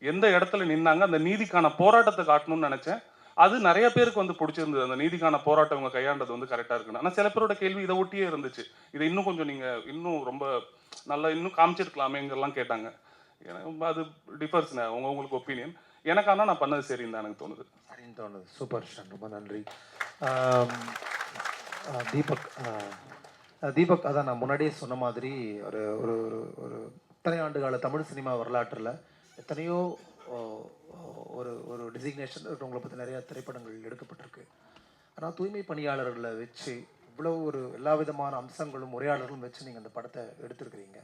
எந்த இடத்துல நின்னாங்க, அந்த நீதிக்கான போராட்டத்தை காட்டணும்னு நினைச்சேன். அது நிறைய பேருக்கு வந்து பிடிச்சிருந்தது. அந்த நீதிக்கான போராட்டம் அவங்க கையாண்டது வந்து கரெக்டாக இருக்குன்னு. ஆனால் சில பேரோட கேள்வி இதை ஒட்டியே இருந்துச்சு. இதை இன்னும் கொஞ்சம் நீங்கள் இன்னும் ரொம்ப நல்லா இன்னும் காமிச்சிருக்கலாமேங்கெல்லாம் கேட்டாங்க. எனக்கு அது டிஃபர்ஸ்ண்ணே, உங்களுக்கு ஒப்பீனியன். எனக்கு ஆனால் நான் பண்ணது சரின்னு தான் எனக்கு தோணுது. சரின்னு தோணுது. சூப்பர் ஷான், ரொம்ப நன்றி. ஆம், தீபக் தீபக் அதான் நான் முன்னாடியே சொன்ன மாதிரி ஒரு ஒரு ஒரு ஒரு இத்தனை ஆண்டு கால தமிழ் சினிமா வரலாற்றில் எத்தனையோ ஒரு ஒரு டிசிக்னேஷன் உங்களை பற்றி நிறையா திரைப்படங்கள் எடுக்கப்பட்டிருக்கு. ஆனால் தூய்மை பணியாளர்களை வச்சு இவ்வளோ ஒரு எல்லா விதமான அம்சங்களும் உரையாடலும் வச்சு நீங்கள் அந்த படத்தை எடுத்துருக்கிறீங்க.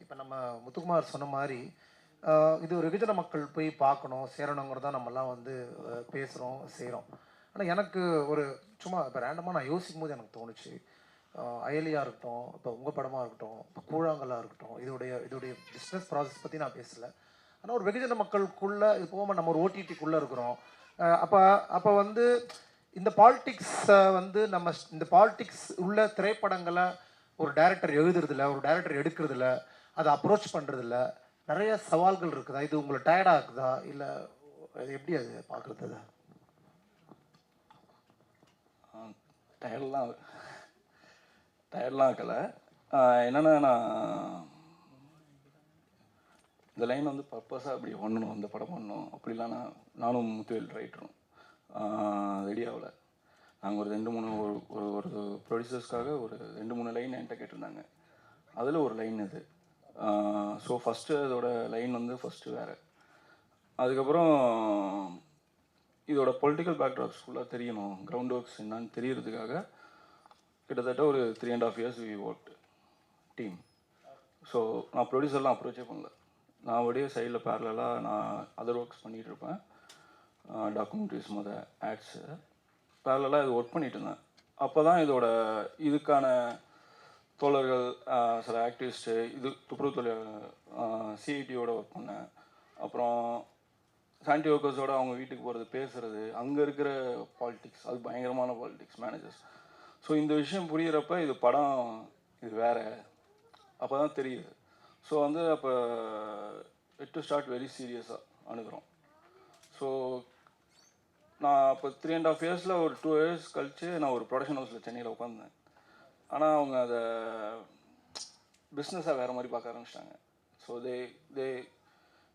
இப்போ நம்ம முத்துக்குமார் சொன்ன மாதிரி இது ஒரு வெகுஜன மக்கள் போய் பார்க்கணும் சேரணுங்கிறதான் நம்மலாம் வந்து பேசுகிறோம் செய்கிறோம். ஆனால் எனக்கு ஒரு சும்மா இப்போ ரேண்டமாக நான் யோசிக்கும் போது எனக்கு தோணுச்சு, அயலியாக இருக்கட்டும், இப்போ உங்கள் படமாக இருக்கட்டும், இப்போ கூழாங்கல்லாக இருக்கட்டும், இதோடைய பிஸ்னஸ் ப்ராசஸ் பற்றி நான் பேசலை. ஆனால் ஒரு வெகுஜன மக்களுக்குள்ளே இது போகாமல் நம்ம ஒரு ஓடிடிக்குள்ளே இருக்கிறோம். அப்போ வந்து இந்த பாலிட்டிக்ஸை வந்து நம்ம இந்த பாலிட்டிக்ஸ் உள்ள திரைப்படங்களை ஒரு டைரக்டர் எழுதுறதில்ல, ஒரு டைரக்டர் எடுக்கிறதில்ல, அதை அப்ரோச் பண்ணுறதில்ல, நிறைய சவால்கள் இருக்குதா? இது உங்களை டயர்டாக இருக்குதா? இல்லை எப்படி அது பார்க்குறது? அதை டயர்லாம் ஆக்கலை. என்னென்னா நான் இந்த லைன் வந்து பர்பஸாக அப்படி பண்ணணும், இந்த படம் பண்ணணும் அப்படிலாம் நானும் முத்துவேல் ரைட்டரும் ரெடி ஆகலை. நாங்கள் ஒரு 2-3 ஒரு ப்ரொடியூசர்ஸ்க்காக ஒரு 2-3 லைன் என்கிட்ட கேட்டிருந்தாங்க. அதில் ஒரு லைன் இது. ஸோ ஃபஸ்ட்டு அதோட லைன் வந்து ஃபஸ்ட்டு வேறு. அதுக்கப்புறம் இதோட பொலிட்டிக்கல் பேக்ட்ராப்ஸ் ஃபுல்லாக தெரியணும், கிரவுண்ட் ஒர்க்ஸ் என்னான்னு தெரியறதுக்காக கிட்டத்தட்ட ஒரு 3.5 years we work team. So நான் ப்ரொடியூசர்லாம் அப்ரோச்சே பண்ணல. நான் அப்படியே சைடில் பேரலாக நான் அதர் ஒர்க்ஸ் பண்ணிகிட்டு இருப்பேன். டாக்குமெண்ட்ரிஸ் ஆட்ஸு பேரலாக இது ஒர்க் பண்ணிகிட்டு இருந்தேன். அப்போ தான் இதுக்கான தோழர்கள், சில ஆக்டிவிஸ்ட்டு, துப்புரவு தொழில் சிஐடியோட ஒர்க் பண்ணேன். அப்புறம் சானிட்டி ஒர்க்கர்ஸோடு அவங்க வீட்டுக்கு போகிறது, பேசுகிறது, அங்கே இருக்கிற பாலிட்டிக்ஸ், அது பயங்கரமான பாலிட்டிக்ஸ் மேனேஜர்ஸ். ஸோ இந்த விஷயம் புரிகிறப்ப இது படம் இது வேறு அப்போ தான் தெரியுது. ஸோ வந்து அப்போ டு ஸ்டார்ட் வெரி சீரியஸாக அணுகிறோம். ஸோ நான் அப்போ 3.5 years ஒரு 2 years கழித்து நான் ஒரு ப்ரொடக்ஷன் ஹவுஸில் சென்னையில் உட்காந்தேன். ஆனால் அவங்க அதை பிஸ்னஸாக வேறு மாதிரி பார்க்க ஆரம்பிச்சிட்டாங்க. So they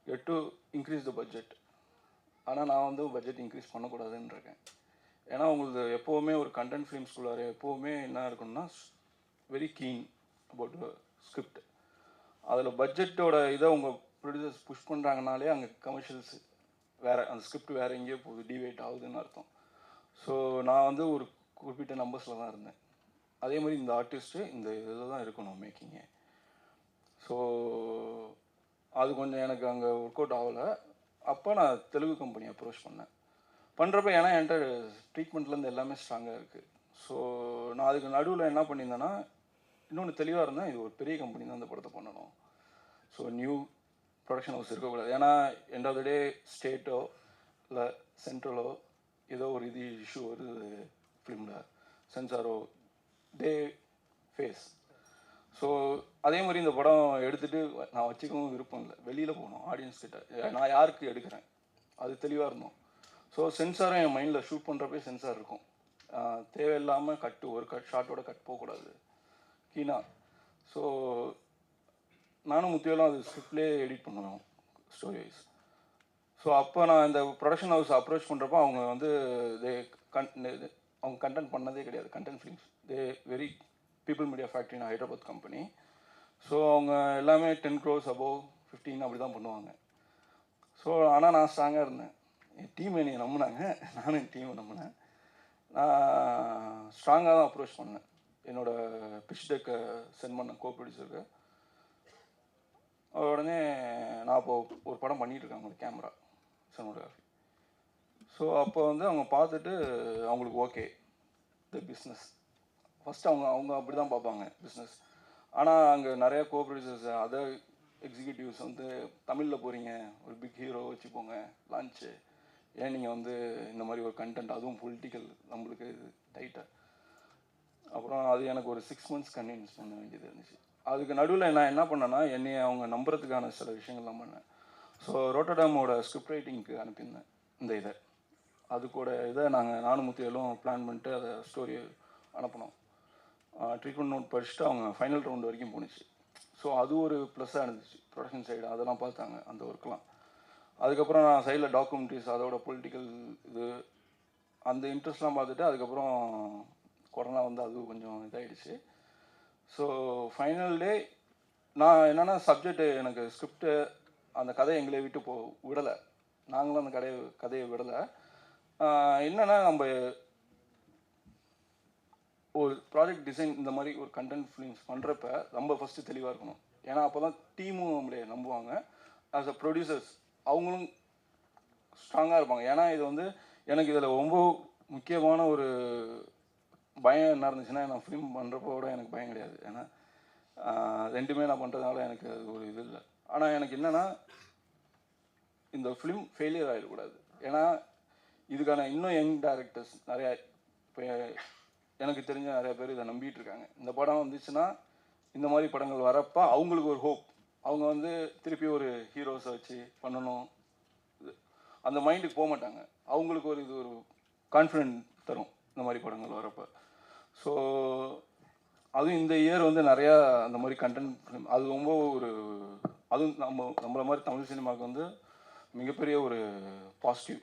get to increase the budget. ஆனால் நான் வந்து பட்ஜெட் இன்க்ரீஸ் பண்ணக்கூடாதுன்னு இருக்கேன். ஏன்னா உங்களுக்கு எப்போவுமே ஒரு கண்டென்ட் ஃபிலிம்ஸ்குள்ளார எப்போவுமே என்ன இருக்கணும்னா வெரி கீன் அபவுட் ஸ்கிரிப்ட். அதில் பட்ஜெட்டோட இதை உங்கள் ப்ரொடியூசர்ஸ் புஷ் பண்ணுறாங்கனாலே அங்கே கமர்ஷியல்ஸ் வேறு, அந்த ஸ்கிரிப்ட் வேறு எங்கேயோ போகுது, டிவேட் ஆகுதுன்னு அர்த்தம். ஸோ நான் வந்து ஒரு குறிப்பிட்ட நம்பர்ஸில் தான் இருந்தேன். அதே மாதிரி இந்த ஆர்டிஸ்ட்டு இந்த இதில் தான் இருக்கணும் மேக்கிங்கே. ஸோ அது கொஞ்சம் எனக்கு அங்கே ஒர்க் அவுட் ஆகலை. அப்போ நான் தெலுங்கு கம்பெனி அப்ரோச் பண்ணேன். பண்ணுறப்ப ஏன்னா என்கிட்ட ட்ரீட்மெண்ட்லேருந்து எல்லாமே ஸ்ட்ராங்காக இருக்குது. ஸோ நான் அதுக்கு நடுவில் என்ன பண்ணியிருந்தேன்னா, இன்னொன்று தெளிவாக இருந்தேன், இது ஒரு பெரிய கம்பெனி தான் இந்த படத்தை பண்ணணும். ஸோ நியூ ப்ரொடக்ஷன் ஹவுஸ் இருக்கக்கூடாது. ஏன்னா எண்ட் ஆஃப் த டே ஸ்டேட்டோ இல்லை சென்ட்ரலோ ஏதோ ஒரு இது இஷ்யூ வருது ஃபிலிமில், சென்சாரோ தே ஃபேஸ். ஸோ அதே மாதிரி இந்த படம் எடுத்துகிட்டு நான் வச்சுக்கவும் விருப்பம் இல்லை, வெளியில் போகணும் ஆடியன்ஸ் கிட்ட, நான் யாருக்கு எடுக்கிறேன் அது தெளிவாக இருந்தோம். ஸோ சென்சாரும் என் மைண்டில் ஷூட் பண்ணுறப்பே சென்சார் இருக்கும், தேவையில்லாமல் ஒரு ஷார்ட்டோட கட் போகக்கூடாது கீனா. ஸோ நானும் முத்தியெல்லாம் அது ஸ்கிரிப்ட்லேயே எடிட் பண்ணுவேன் ஸ்டோரி வைஸ். ஸோ அப்போ நான் இந்த ப்ரொடக்ஷன் ஹவுஸ் அப்ரோச் பண்ணுறப்போ அவங்க வந்து அவங்க கண்டென்ட் பண்ணதே கிடையாது, content films. The very people media ஃபேக்ட்ரின்னு ஹைதராபாத் கம்பெனி. ஸோ அவங்க எல்லாமே 10 crores above 15 அப்படி தான் பண்ணுவாங்க. ஸோ ஆனால் நான் ஸ்ட்ராங்காக இருந்தேன், என் டீம் என்னை நம்பினாங்க, நானும் என் டீமை நம்பினேன். நான் ஸ்ட்ராங்காக தான் அப்ரோச் பண்ணேன். என்னோடய பிச் டெக்கை சென்ட் பண்ண கோ ப்ரொடியூசருக்கு. உடனே நான் இப்போது ஒரு படம் பண்ணிகிட்ருக்கேன் ஒரு கேமரா சினிமோகிராஃபி. ஸோ அப்போ வந்து அவங்க பார்த்துட்டு அவங்களுக்கு ஓகே த பிஸ்னஸ் ஃபஸ்ட்டு அவங்க அப்படி தான் பார்ப்பாங்க பிஸ்னஸ். ஆனால் அங்கே நிறைய கோ ப்ரொடியூசர்ஸ் அதர் எக்ஸிக்யூட்டிவ்ஸ் வந்து தமிழில் போகிறீங்க, ஒரு பிக் ஹீரோ வச்சுப்போங்க லான்ச்சு, ஏன் நீங்கள் வந்து இந்த மாதிரி ஒரு கண்டென்ட் அதுவும் பொலிட்டிக்கல் நம்மளுக்கு டைட்டாக. அப்புறம் அது எனக்கு ஒரு 6 months கன்வின்ஸ் பண்ண வேண்டியது இருந்துச்சு. அதுக்கு நடுவில் நான் என்ன பண்ணேன்னா, என்னையை அவங்க நம்புறதுக்கான சில விஷயங்கள்லாம் பண்ணேன். ஸோ ரோட்டர்டாமோட ஸ்கிரிப்ட் ரைட்டிங்க்கு அனுப்பியிருந்தேன் இந்த இதை, அதுக்கூட இதை நானும் முத்தியலும் பிளான் பண்ணிட்டு அதை ஸ்டோரி அனுப்பினோம். ட்ரீட்மெண்ட் நோட் படிச்சுட்டு அவங்க ஃபைனல் ரவுண்ட் வரைக்கும் போணுச்சு. ஸோ அது ஒரு ப்ளஸ்ஸாக இருந்துச்சு, ப்ரொடக்ஷன் சைடு அதெல்லாம் பார்த்தாங்க அந்த ஒர்க்லாம். அதுக்கப்புறம் நான் சைடில் டாக்குமெண்ட்ரிஸ் அதோட பொலிட்டிக்கல் இது அந்த இன்ட்ரெஸ்ட்லாம் பார்த்துட்டு அதுக்கப்புறம் கொரோனா வந்து அது கொஞ்சம் இதாகிடுச்சு. ஸோ ஃபைனல் டே நான் என்னென்னா சப்ஜெக்டு எனக்கு ஸ்கிரிப்டு அந்த கதையை எங்களை விட்டு விடலை, நாங்களும் அந்த கதையை விடலை. என்னென்னா நம்ம ஒரு ப்ராஜெக்ட் டிசைன் இந்த மாதிரி ஒரு கண்டென்ட் ஃபிலிம்ஸ் பண்ணுறப்ப ரொம்ப ஃபஸ்ட்டு தெளிவாக இருக்கணும். ஏன்னா அப்போ தான் டீமும் நம்மளே நம்புவாங்க, ஆஸ் அ ப்ரொடியூசர்ஸ் அவங்களும் ஸ்ட்ராங்காக இருப்பாங்க. ஏன்னா இது வந்து எனக்கு இதில் ரொம்ப முக்கியமான ஒரு பயம் என்ன இருந்துச்சுன்னா, நான் ஃபிலிம் பண்ணுறப்போ கூட எனக்கு பயம் கிடையாது, ஏன்னா ரெண்டுமே நான் பண்ணுறதுனால எனக்கு அது ஒரு இது இல்லை. ஆனால் எனக்கு என்னென்னா இந்த ஃபிலிம் ஃபெயிலியர் ஆகிடக்கூடாது. ஏன்னா இதுக்கான இன்னும் யங் டேரக்டர்ஸ் நிறையா இப்போ எனக்கு தெரிஞ்ச நிறைய பேர் இதை நம்பிட்டு இருக்காங்க. இந்த படம் வந்துச்சுன்னா இந்த மாதிரி படங்கள் வரப்போ அவங்களுக்கு ஒரு ஹோப், அவங்க வந்து திருப்பி ஒரு ஹீரோஸை வச்சு பண்ணணும் அந்த மைண்டுக்கு போக மாட்டாங்க, அவங்களுக்கு ஒரு இது ஒரு கான்ஃபிடென்ட் தரும் இந்த மாதிரி படங்கள் வரப்போ. ஸோ அதுவும் இந்த இயர் வந்து நிறையா அந்த மாதிரி கண்டென்ட் அது ரொம்ப ஒரு அதுவும் நம்மளை மாதிரி தமிழ் சினிமாவுக்கு வந்து மிகப்பெரிய ஒரு பாசிட்டிவ்.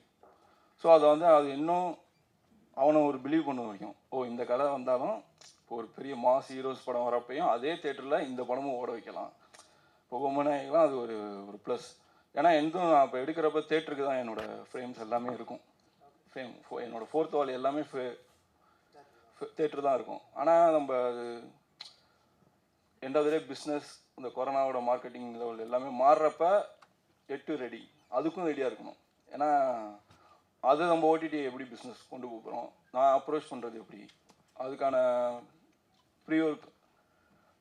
ஸோ அதை வந்து அது இன்னும் அவனை ஒரு பிலீவ் பண்ண வைக்கும். இந்த கதை வந்தாலும் இப்போ ஒரு பெரிய மாஸ் ஹீரோஸ் படம் வரப்பையும் அதே தேட்டரில் இந்த படமும் ஓட வைக்கலாம், இப்போ பொம்மநாயகெலாம் அது ஒரு ஒரு ப்ளஸ். ஏன்னா நான் இப்போ எடுக்கிறப்ப தேட்டருக்கு தான் என்னோடய ஃப்ரேம்ஸ் எல்லாமே இருக்கும், என்னோடய 4th wall எல்லாமே தேட்டர் தான் இருக்கும். ஆனால் நம்ம அது end of the day business இந்த கொரோனாவோட மார்க்கெட்டிங் லெவல் எல்லாமே மாறுறப்ப ரெடி அதுக்கும் ரெடியாக இருக்கணும். ஏன்னா அது நம்ம ஓடிடியை எப்படி பிஸ்னஸ் கொண்டு போகிறோம், நான் அப்ரோச் பண்ணுறது எப்படி, அதுக்கான ப்ரீ ஒர்க்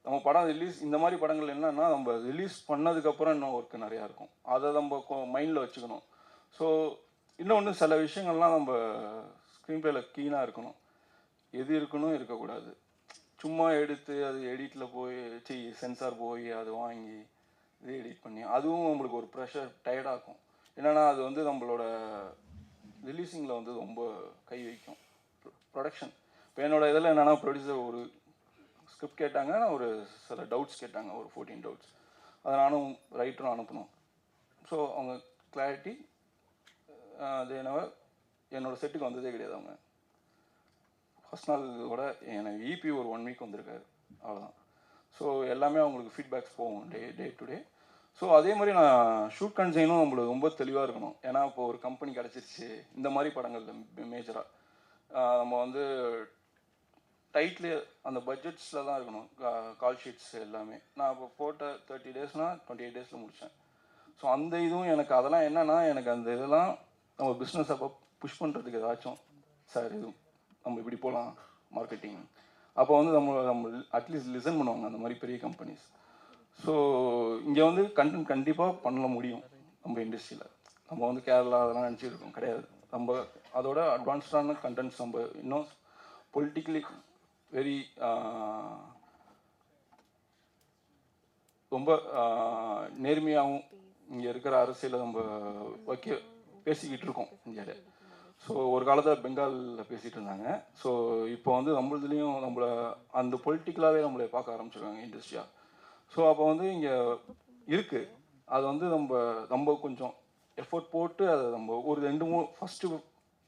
நம்ம படம் ரிலீஸ் இந்த மாதிரி படங்கள் என்னன்னா நம்ம ரிலீஸ் பண்ணதுக்கப்புறம் இன்னும் ஒர்க்கு நிறையா இருக்கும், அதை நம்ம மைண்டில் வச்சுக்கணும். ஸோ இன்னொன்று சில விஷயங்கள்லாம் நம்ம ஸ்க்ரீன் பிளேயில் க்ளீனாக இருக்கணும், எது இருக்கணும் இருக்கக்கூடாது. சும்மா எடுத்து அது எடிட்டில் போய் சென்சார் போய் அது வாங்கி இது எடிட் பண்ணி அதுவும் நம்மளுக்கு ஒரு ப்ரெஷர் டயர்டாகும். என்னென்னா அது வந்து நம்மளோட ரிலீஸிங்கில் வந்து ரொம்ப கை வைக்கும் ப்ரொடக்ஷன். இப்போ என்னோட இதில் என்னென்னா ப்ரொடியூசர் ஒரு ஸ்கிரிப்ட் கேட்டாங்க, ஒரு சில டவுட்ஸ் கேட்டாங்க, ஒரு 14 டவுட்ஸ், அதை நானும் ரைட்டரும் அனுப்பணும். ஸோ அவங்க கிளாரிட்டி அது என்னோடய செட்டுக்கு வந்ததே கிடையாது. அவங்க ஃபஸ்ட் நாள் கூட எனக்கு இபி ஒரு 1 week வந்திருக்காரு, அவ்வளோதான். ஸோ எல்லாமே அவங்களுக்கு ஃபீட்பேக்ஸ் போகும் டே டு டே. ஸோ அதே மாதிரி நான் ஷூட் கன்சைனும் நம்மளுக்கு ரொம்ப தெளிவாக இருக்கணும். ஏன்னா இப்போ ஒரு கம்பெனி கிடச்சிருச்சு இந்த மாதிரி படங்கள் மேஜராக நம்ம வந்து டைட்லி அந்த பட்ஜெட்ஸில் தான் இருக்கணும். கால் ஷீட்ஸ் எல்லாமே நான் இப்போ போட்ட 30 டேஸ்னால் 28 டேஸில் முடித்தேன். ஸோ அந்த இதுவும் எனக்கு அதெல்லாம் என்னென்னா, எனக்கு அந்த இதெல்லாம் நம்ம பிஸ்னஸ் அப்போ புஷ் பண்ணுறதுக்கு ஏதாச்சும் சார் இது நம்ம இப்படி போகலாம் மார்க்கெட்டிங், அப்போ வந்து நம்ம அட்லீஸ்ட் லிசன் பண்ணுவாங்க அந்த மாதிரி பெரிய கம்பெனிஸ். ஸோ இங்கே வந்து கண்டென்ட் கண்டிப்பாக பண்ண முடியும் நம்ம இண்டஸ்ட்ரியில். நம்ம வந்து கேரளா அதெல்லாம் நினச்சிட்டு இருக்கோம், கிடையாது. நம்ம அதோட அட்வான்ஸ்டான கண்டென்ட்ஸ் நம்ம இன்னும் பொலிட்டிக்கலி வெரி ரொம்ப நேர்மையாகவும் இங்கே இருக்கிற அரசியலை நம்ம பேசிக்கிட்டு இருக்கோம் இந்தியாவில். ஸோ ஒரு காலத்தில் பெங்காலில் பேசிகிட்டு இருந்தாங்க. ஸோ இப்போ வந்து நம்மளதுலேயும் நம்மளை அந்த பொலிட்டிக்கலாகவே நம்மளை பார்க்க ஆரம்பிச்சிருக்காங்க இண்டஸ்ட்ரியாக. ஸோ அப்போ வந்து இங்கே இருக்குது, அது வந்து நம்ம கொஞ்சம் எஃபோர்ட் போட்டு அதை நம்ம ஒரு 2-3 ஃபஸ்ட்டு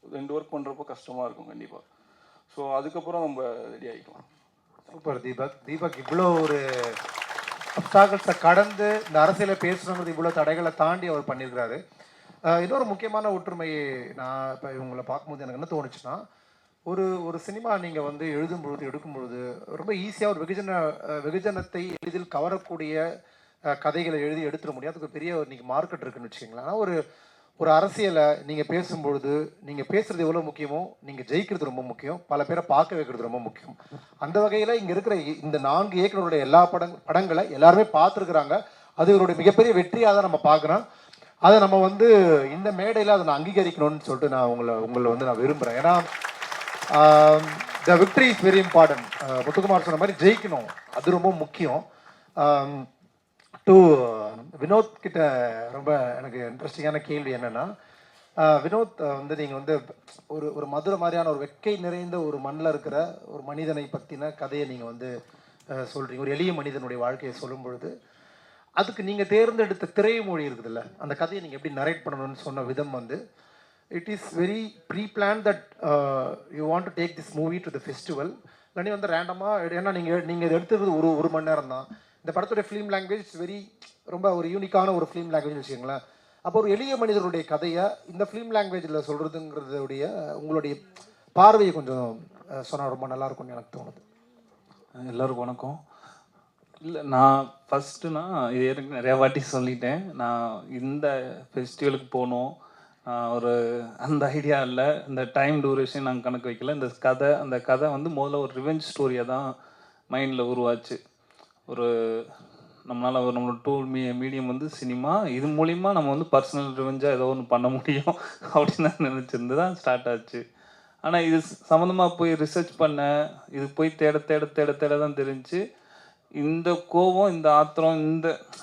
2 ஒர்க் பண்ணுறப்போ கஷ்டமாக இருக்கும் கண்டிப்பாக. ஸோ அதுக்கப்புறம் நம்ம ரெடி ஆகிக்கலாம். சூப்பர் தீபக் இவ்வளோ ஒரு அப்டாக்கிள்ஸை கடந்து இந்த அரசியலை பேசணுங்கிறது இவ்வளோ தடைகளை தாண்டி அவர் பண்ணியிருக்கிறாரு. இன்னொரு முக்கியமான ஒற்றுமை நான் இப்போ இவங்களை பார்க்கும்போது எனக்கு என்ன தோணுச்சுன்னா, ஒரு சினிமா நீங்கள் வந்து எழுதும் பொழுது எடுக்கும் பொழுது ரொம்ப ஈஸியாக ஒரு வெகுஜனத்தை எளிதில் கவரக்கூடிய கதைகளை எழுதி எடுத்துட முடியாது. அதுக்கு பெரிய இன்னைக்கு மார்க்கெட் இருக்குன்னு வச்சுக்கிங்களேன். ஆனால் ஒரு அரசியலை நீங்கள் பேசும்பொழுது நீங்கள் பேசுகிறது எவ்வளோ முக்கியமோ நீங்கள் ஜெயிக்கிறது ரொம்ப முக்கியம், பல பேரை பார்க்க வைக்கிறது ரொம்ப முக்கியம். அந்த வகையில் இங்கே இருக்கிற இந்த 4 இயக்குநருடைய எல்லா படங்களை எல்லாருமே பார்த்துருக்குறாங்க. அது இவருடைய மிகப்பெரிய வெற்றியாக தான் நம்ம பார்க்குறோம். அதை நம்ம வந்து இந்த மேடையில் அதை நான் அங்கீகரிக்கணும்னு சொல்லிட்டு நான் உங்களை வந்து நான் விரும்புகிறேன். ஏன்னா த victory is very important. Muthukumar சொன்ன மாதிரி ஜெயிக்கணும், அது ரொம்ப முக்கியம். டு வினோத் கிட்ட ரொம்ப எனக்கு இன்ட்ரெஸ்டிங்கான கேள்வி என்னென்னா, வினோத் வந்து நீங்கள் வந்து ஒரு மதுரை மாதிரியான ஒரு வெட்கை நிறைந்த ஒரு மண்ணில் இருக்கிற ஒரு மனிதனை பற்றின கதையை நீங்கள் வந்து சொல்கிறீங்க. ஒரு எளிய மனிதனுடைய வாழ்க்கையை சொல்லும் பொழுது அதுக்கு நீங்கள் தேர்ந்தெடுத்த திரைமொழி இருக்குதுல்ல, அந்த கதையை நீங்கள் எப்படி நரேட் பண்ணணும்னு சொன்ன விதம் வந்து it is very pre plan that you want to take this movie to the festival. இல்லாட்டி வந்து ரேண்டமாக, ஏன்னா நீங்கள் இதை எடுத்துக்கிறது ஒரு மணி நேரம் தான். இந்த படத்துடைய ஃபிலிம் லாங்குவேஜ் வெரி ரொம்ப ஒரு யூனிக்கான ஒரு ஃபிலிம் லாங்குவேஜ் வச்சுக்கோங்களேன். அப்போ ஒரு எளிய மனிதருடைய கதையை இந்த ஃபிலிம் லாங்குவேஜில் சொல்கிறதுங்கிறதுடைய உங்களுடைய பார்வையை கொஞ்சம் சொன்னால் ரொம்ப நல்லாயிருக்கும்னு எனக்கு தோணுது. எல்லோருக்கும் வணக்கம். இல்லை, நான் ஃபஸ்ட்டுனா இது எனக்கு நிறையா வாட்டி சொல்லிட்டேன், நான் இந்த ஃபெஸ்டிவலுக்கு போகணும் அந்த ஐடியா இல்லை. இந்த டைம் டூரேஷன் நாங்கள் கணக்கு வைக்கல. அந்த கதை வந்து முதல்ல ஒரு ரிவெஞ்ச் ஸ்டோரியாக தான் மைண்டில் உருவாச்சு. நம்மளோட டூல் மீடியம் வந்து சினிமா, இது மூலிமா நம்ம வந்து பர்சனல் ரிவெஞ்சாக ஏதோ ஒன்று பண்ண முடியும் அப்படின்னு நான் நினச்சிருந்து தான் ஸ்டார்ட் ஆச்சு. ஆனால் இது சம்மந்தமாக போய் ரிசர்ச் பண்ண, இது போய் தேட தான் தெரிஞ்சு இந்த கோபம், இந்த ஆத்திரம்,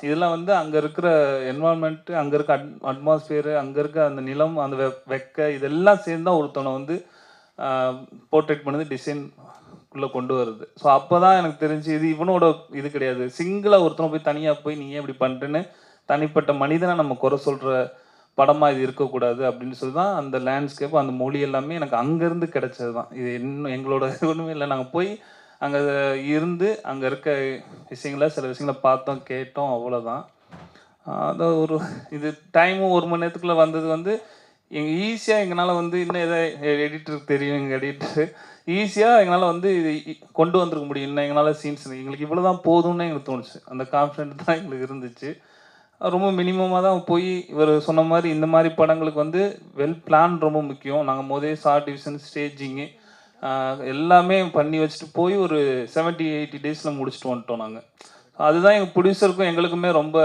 இதெல்லாம் வந்து அங்கே இருக்கிற என்வால்மெண்ட்டு, அங்கே இருக்க அட்மாஸ்பியரு, அங்கே இருக்க அந்த நிலம், அந்த வெக்க, இதெல்லாம் சேர்ந்து தான் ஒருத்தவனை வந்து போர்ட்ரேட் பண்ணது டிசைன்குள்ளே கொண்டு வருது. ஸோ அப்போ தான் எனக்கு தெரிஞ்சு இது இவனோட இது கிடையாது, சிங்கிளாக ஒருத்தனை போய் தனியாக போய் நீ ஏன் இப்படி பண்ணுறேன்னு தனிப்பட்ட மனிதனை நம்ம குறை சொல்கிற படமாக இது இருக்கக்கூடாது அப்படின்னு சொல்லி தான் அந்த லேண்ட்ஸ்கேப், அந்த மொழி எல்லாமே எனக்கு அங்கேருந்து கிடைச்சது தான். இது இன்னும் எங்களோட ஒன்றுமே இல்லை. நாங்கள் போய் அங்கே இருந்து அங்கே இருக்க சில விஷயங்களை பார்த்தோம், கேட்டோம், அவ்வளோதான். அதான் இது டைமும் 1 மணி நேரத்துக்குள்ளே வந்தது வந்து எங்கள் ஈஸியாக எங்களால் வந்து இன்னும் எதாவது எடிட்டருக்கு தெரியும், எங்கள் எடிட்டரு ஈஸியாக எங்களால் வந்து இது கொண்டு வந்துருக்க முடியும். இன்னும் எங்களால் சீன்ஸ் எங்களுக்கு இவ்வளோ தான் போதும்னு எங்களுக்கு தோணுச்சு. அந்த கான்ஃபிடென்ட் தான் எங்களுக்கு இருந்துச்சு. ரொம்ப மினிமமாக தான் போய் இவர் சொன்ன மாதிரி இந்த மாதிரி படங்களுக்கு வந்து வெல் பிளான் ரொம்ப முக்கியம். நாங்கள் ஷார்ட் டிவிஷன், ஸ்டேஜிங்கு எல்லாமே பண்ணி வச்சுட்டு போய் ஒரு 70-80 டேஸில் முடிச்சுட்டு வந்துட்டோம் நாங்கள். அதுதான் எங்கள் ப்ரொடியூசருக்கும் எங்களுக்குமே ரொம்ப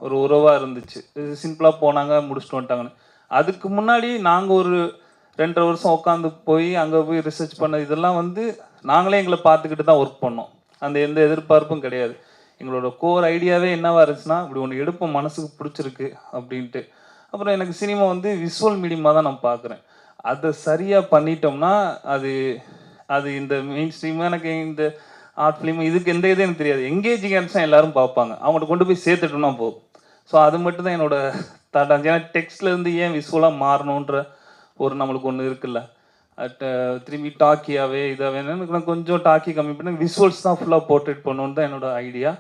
ஒரு உறவாக இருந்துச்சு. சிம்பிளாக போனாங்க, முடிச்சுட்டு வந்துட்டாங்கன்னு. அதுக்கு முன்னாடி நாங்கள் ஒரு 2.5 வருஷம் உட்காந்து போய் அங்கே போய் ரிசர்ச் பண்ண இதெல்லாம் வந்து நாங்களே எங்களை பார்த்துக்கிட்டு தான் ஒர்க் பண்ணோம். அந்த எந்த எதிர்பார்ப்பும் கிடையாது. எங்களோட கோர் ஐடியாவே என்னவாக இருந்துச்சுன்னா, இப்படி ஒன்று எடுப்போம், மனசுக்கு பிடிச்சிருக்கு அப்படின்ட்டு. அப்புறம் எனக்கு சினிமா வந்து விஷுவல் மீடியமாக தான் நான் பார்க்குறேன். அதை சரியாக பண்ணிட்டோம்னா அது இந்த மெயின் ஸ்ட்ரீமாக எனக்கு இந்த ஆர்ட் ஃபிலிம் இதுக்கு எந்த இது எனக்கு தெரியாது. எங்கேஜிங் ஆன்ஸாக எல்லோரும் பார்ப்பாங்க, அவங்கள்ட்ட கொண்டு போய் சேர்த்துட்டோம்னா போதும். ஸோ அது மட்டும் தான் என்னோட தாட். ஏன்னா டெக்ஸ்ட்லேருந்து ஏன் விஷுவலாக மாறணுன்ற நம்மளுக்கு ஒன்று இருக்குல்ல, திரும்பி டாக்கியாகவே இதாகவே எனக்கு கொஞ்சம் டாக்கி கம்மி பண்ணி விஷுவல்ஸ் தான் ஃபுல்லாக போர்ட்ரேட் பண்ணணுன்னு தான் என்னோட ஐடியா.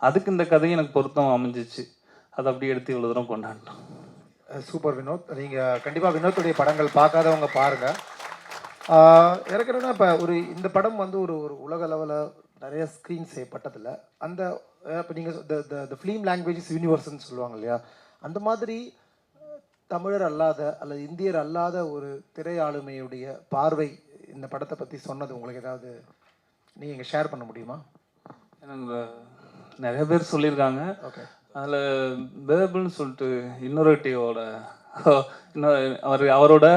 அதுக்கு இந்த கதையும் எனக்கு பொருத்தம் அமைஞ்சிச்சு. அதை அப்படியே எடுத்து இவ்வளோ தூரம் கொண்டாண்டோம். சூப்பர் வினோத். நீங்கள் கண்டிப்பாக வினோத்துடைய படங்கள் பார்க்காதவங்க பாருங்கள். எனக்கு என்னென்னா இப்போ இந்த படம் வந்து ஒரு ஒரு உலக அளவில் நிறைய ஸ்க்ரீன் செய்யப்பட்டதில்ல. அந்த இப்போ நீங்கள் த ஃபிலிம் லாங்குவேஜ் இஸ் யூனிவர்ஸ்ன்னு சொல்லுவாங்க இல்லையா? அந்த மாதிரி தமிழர் அல்லாத அல்லது இந்தியர் அல்லாத ஒரு திரை ஆளுமையுடைய பார்வை இந்த படத்தை பற்றி சொன்னது உங்களுக்கு ஏதாவது நீங்கள் ஷேர் பண்ண முடியுமா? எனக்கு நிறைய பேர் சொல்லியிருக்காங்க. ஓகே. அதில் பேபிள்னு சொல்லிட்டு இன்னொருட்டியோட அவரோட